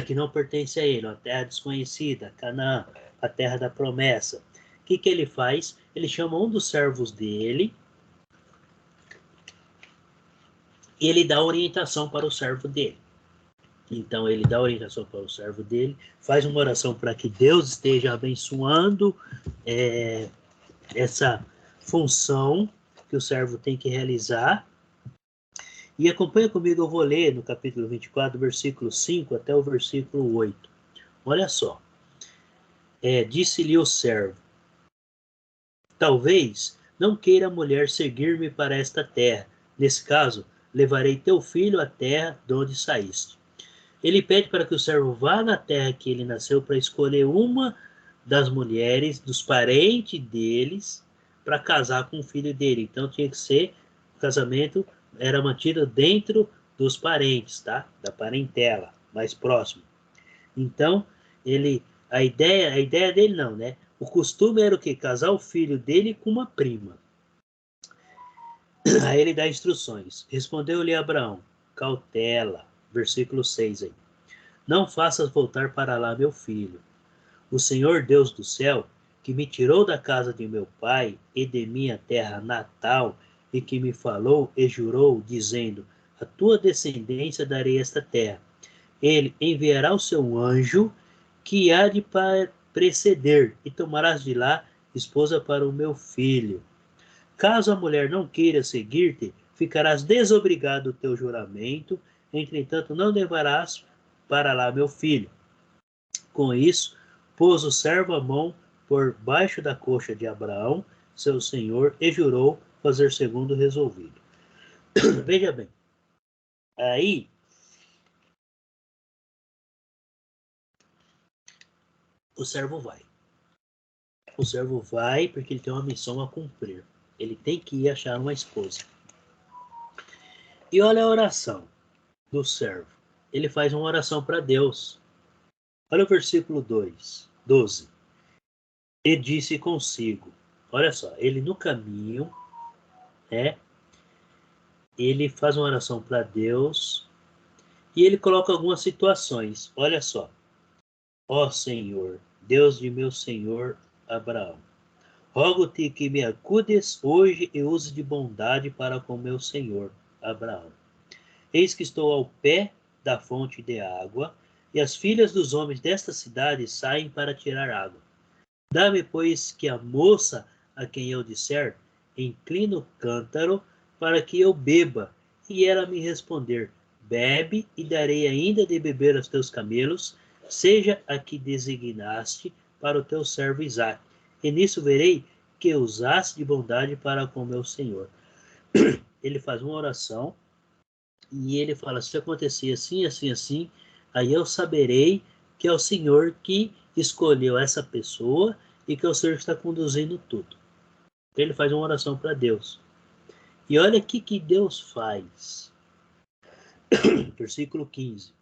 que não pertence a ele, uma terra desconhecida, Canaã, a terra da promessa. O que ele faz? Ele chama um dos servos dele e ele dá orientação para o servo dele. Então ele dá orientação para o servo dele, faz uma oração para que Deus esteja abençoando essa função que o servo tem que realizar. E acompanha comigo, eu vou ler no capítulo 24, versículo 5 até o versículo 8. Olha só. Disse-lhe o servo: talvez não queira a mulher seguir-me para esta terra. Nesse caso, levarei teu filho à terra de onde saíste. Ele pede para que o servo vá na terra que ele nasceu para escolher uma das mulheres, dos parentes deles, para casar com o filho dele. Então tinha que ser, o casamento era mantido dentro dos parentes, tá? Da parentela, mais próximo. Então, a ideia dele não, né? O costume era o quê? Casar o filho dele com uma prima. Aí ele dá instruções. Respondeu-lhe Abraão: cautela, versículo 6 aí. não faças voltar para lá meu filho. O Senhor Deus do céu, que me tirou da casa de meu pai e de minha terra natal, e que me falou e jurou, dizendo, a tua descendência darei esta terra. Ele enviará o seu anjo, que há de preceder, e tomarás de lá esposa para o meu filho. Caso a mulher não queira seguir-te, ficarás desobrigado do teu juramento, entretanto não levarás para lá meu filho. Com isso, pôs o servo a mão por baixo da coxa de Abraão, seu senhor, e jurou fazer segundo o resolvido. Veja bem, aí o servo vai. O servo vai porque ele tem uma missão a cumprir. Ele tem que ir achar uma esposa. E olha a oração do servo. Ele faz uma oração para Deus. Olha o versículo 12. E disse consigo. Olha só, ele no caminho, ele faz uma oração para Deus e ele coloca algumas situações. Olha só. Ó Senhor, Deus de meu senhor Abraão, rogo-te que me acudes hoje e use de bondade para com meu senhor Abraão. Eis que estou ao pé da fonte de água, e as filhas dos homens desta cidade saem para tirar água. Dá-me, pois, que a moça a quem eu disser, inclina o cântaro para que eu beba, e ela me responder, bebe, e darei ainda de beber aos teus camelos, seja a que designaste para o teu servo Isaque. E nisso verei que usaste de bondade para com meu senhor. Ele faz uma oração, e ele fala, se acontecer assim, assim, assim, aí eu saberei que é o Senhor que escolheu essa pessoa e que é o Senhor que está conduzindo tudo. Então ele faz uma oração para Deus. E olha o que Deus faz. Versículo 15.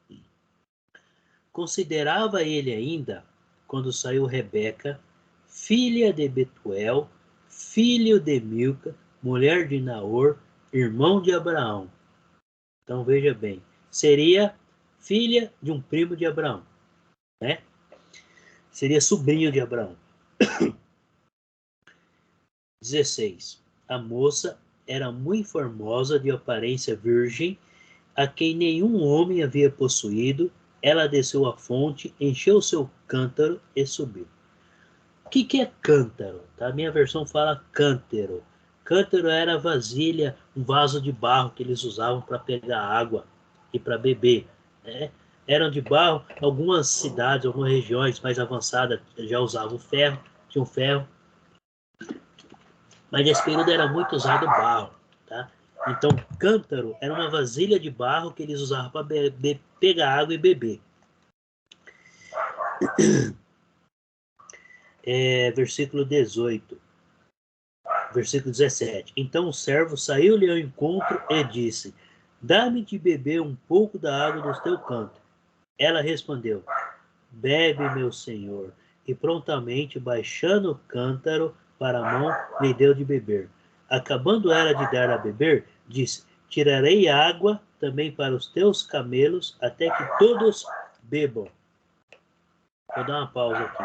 Considerava ele ainda, quando saiu Rebeca, filha de Betuel, filho de Milca, mulher de Naor, irmão de Abraão. Então veja bem, seria filha de um primo de Abraão, né? Seria sobrinho de Abraão. 16. A moça era muito formosa, de aparência virgem, a quem nenhum homem havia possuído. Ela desceu à fonte, encheu seu cântaro e subiu. O que é cântaro? Tá? A minha versão fala cântaro. Cântaro era vasilha, um vaso de barro que eles usavam para pegar água e para beber, né? Eram de barro. Algumas cidades, algumas regiões mais avançadas já usavam ferro, tinham ferro. Mas nesse período era muito usado barro, tá? Então, cântaro era uma vasilha de barro que eles usavam para pegar água e beber. Versículo 18. Versículo 17. Então o servo saiu-lhe ao encontro e disse, dá-me de beber um pouco da água do teu cântaro. Ela respondeu, bebe, meu senhor. E prontamente, baixando o cântaro para a mão, lhe deu de beber. Acabando ela de dar a beber, disse, tirarei água também para os teus camelos, até que todos bebam. Vou dar uma pausa aqui.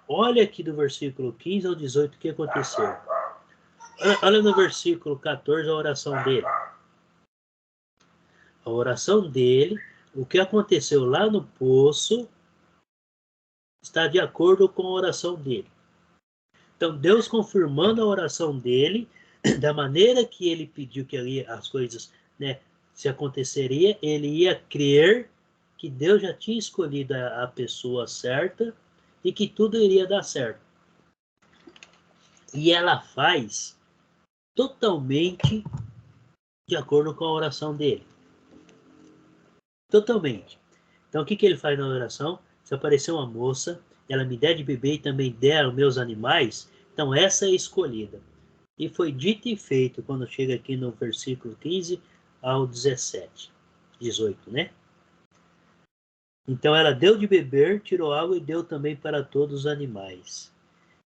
Olha aqui do versículo 15 ao 18 o que aconteceu. Olha no versículo 14 a oração dele. A oração dele, o que aconteceu lá no poço, está de acordo com a oração dele. Então, Deus confirmando a oração dele, da maneira que ele pediu que as coisas, né, se aconteceria, ele ia crer que Deus já tinha escolhido a pessoa certa e que tudo iria dar certo. E ela faz totalmente de acordo com a oração dele. Totalmente. Então, o que ele faz na oração? Se aparecer uma moça, ela me der de beber e também der aos meus animais, então essa é escolhida. E foi dito e feito quando chega aqui no versículo 15 ao 17, 18, né? Então ela deu de beber, tirou água e deu também para todos os animais,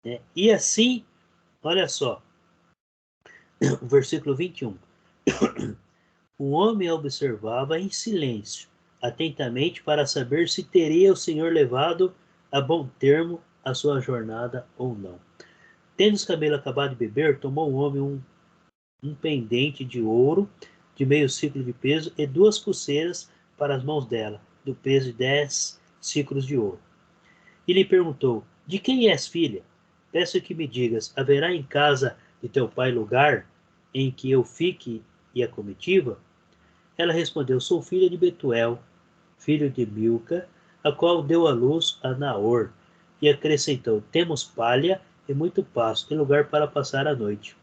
né? E assim, olha só, o versículo 21. O homem observava em silêncio, atentamente para saber se teria o Senhor levado a bom termo a sua jornada ou não. Tendo os camelos acabado de beber, tomou o homem um pendente de ouro de meio ciclo de peso e 2 pulseiras para as mãos dela, do peso de 10 ciclos de ouro. E lhe perguntou: de quem és filha? Peço que me digas: haverá em casa de teu pai lugar em que eu fique e a comitiva? Ela respondeu: sou filha de Betuel, filho de Milca, a qual deu à luz a Naor. E acrescentou: temos palha e muito pasto, e lugar para passar a noite.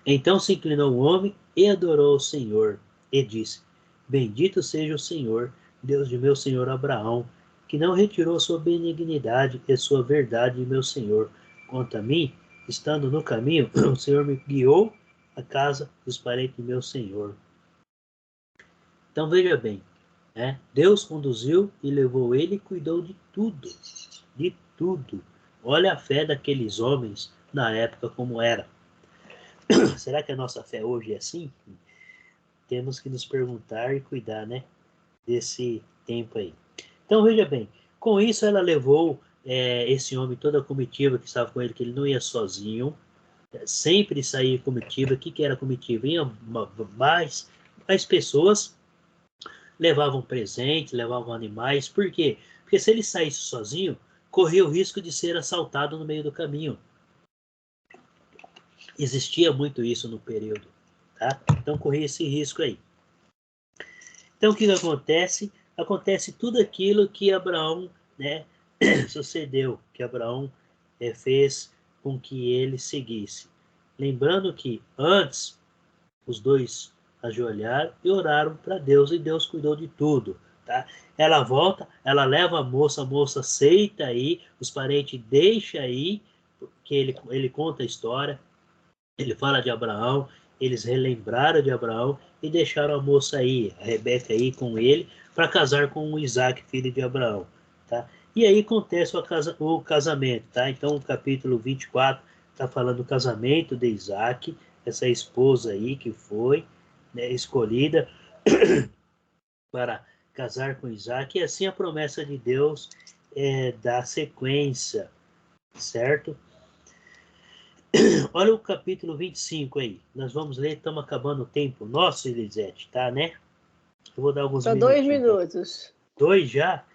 Então se inclinou o homem e adorou o Senhor, e disse: bendito seja o Senhor, Deus de meu senhor Abraão, que não retirou sua benignidade e sua verdade de meu senhor. Quanto a mim, estando no caminho, o Senhor me guiou à casa dos parentes de meu senhor. Então veja bem, né? Deus conduziu e levou ele e cuidou de tudo, de tudo. Olha a fé daqueles homens na época como era. Será que a nossa fé hoje é assim? Temos que nos perguntar e cuidar, né, desse tempo aí. Então veja bem, com isso ela levou esse homem, toda a comitiva que estava com ele, que ele não ia sozinho, sempre saía comitiva. O que era comitiva? Iam mais pessoas, levavam presentes, levavam animais. Por quê? Porque se ele saísse sozinho, corria o risco de ser assaltado no meio do caminho. Existia muito isso no período, tá? Então corria esse risco aí. Então o que acontece? Acontece tudo aquilo que Abraão, né, sucedeu, que Abraão fez com que ele seguisse. Lembrando que antes os dois ajoelharam e oraram para Deus, e Deus cuidou de tudo, tá? Ela volta, ela leva a moça aceita aí, os parentes deixam aí, porque ele conta a história, ele fala de Abraão, eles relembraram de Abraão e deixaram a moça aí, a Rebeca aí com ele, para casar com o Isaac, filho de Abraão, tá? E aí acontece o casamento, tá? Então o capítulo 24 está falando do casamento de Isaac, essa esposa aí que foi, né, escolhida para casar com Isaac, e assim a promessa de Deus dá sequência, certo? Olha o capítulo 25 aí. Nós vamos ler, estamos acabando o tempo nosso, Elisete, tá, né? Eu vou dar alguns Só minutos. 2 minutos. 2 já?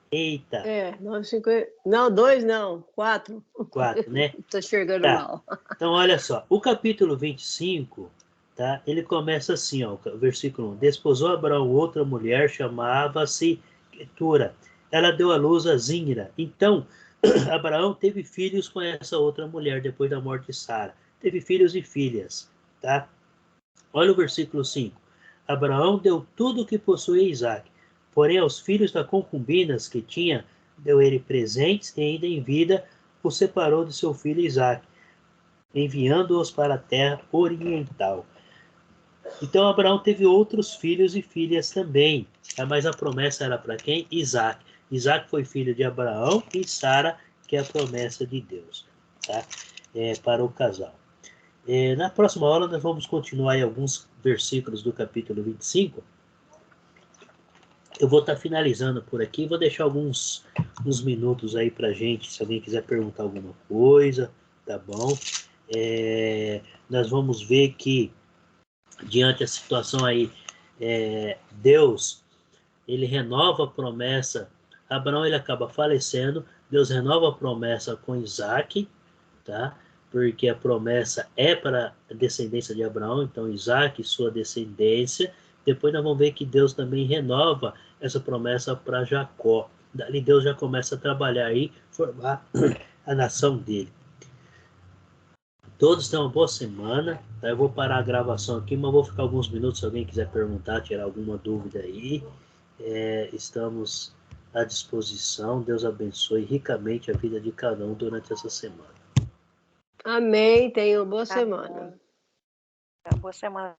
Eita. 9h50. Não, 2 não. 4. 4, né? Estou enxergando mal. Então, olha só. O capítulo 25, tá? Ele começa assim, ó. Versículo 1. Desposou Abraão outra mulher, chamava-se Ketura. Ela deu à luz a Zinra. Então, Abraão teve filhos com essa outra mulher depois da morte de Sara. Teve filhos e filhas, tá? Olha o versículo 5. Abraão deu tudo o que possuía a Isaac, porém aos filhos da concubinas que tinha, deu ele presentes e ainda em vida o separou de seu filho Isaac, enviando-os para a terra oriental. Então Abraão teve outros filhos e filhas também, mas a promessa era para quem? Isaac. Isaac foi filho de Abraão e Sara, que é a promessa de Deus, tá? Para o casal. Na próxima aula nós vamos continuar em alguns versículos do capítulo 25. Eu vou estar finalizando por aqui, vou deixar uns minutos aí para gente, se alguém quiser perguntar alguma coisa, tá bom? Nós vamos ver que, diante da situação aí, Deus, ele renova a promessa. Abraão, ele acaba falecendo, Deus renova a promessa com Isaac, tá? Porque a promessa é para a descendência de Abraão, então Isaac e sua descendência. Depois nós vamos ver que Deus também renova essa promessa para Jacó. Dali Deus já começa a trabalhar aí, formar a nação dele. Todos tenham uma boa semana, tá? Eu vou parar a gravação aqui, mas vou ficar alguns minutos se alguém quiser perguntar, tirar alguma dúvida aí. Estamos à disposição. Deus abençoe ricamente a vida de cada um durante essa semana. Amém. Tenham boa semana. Boa semana.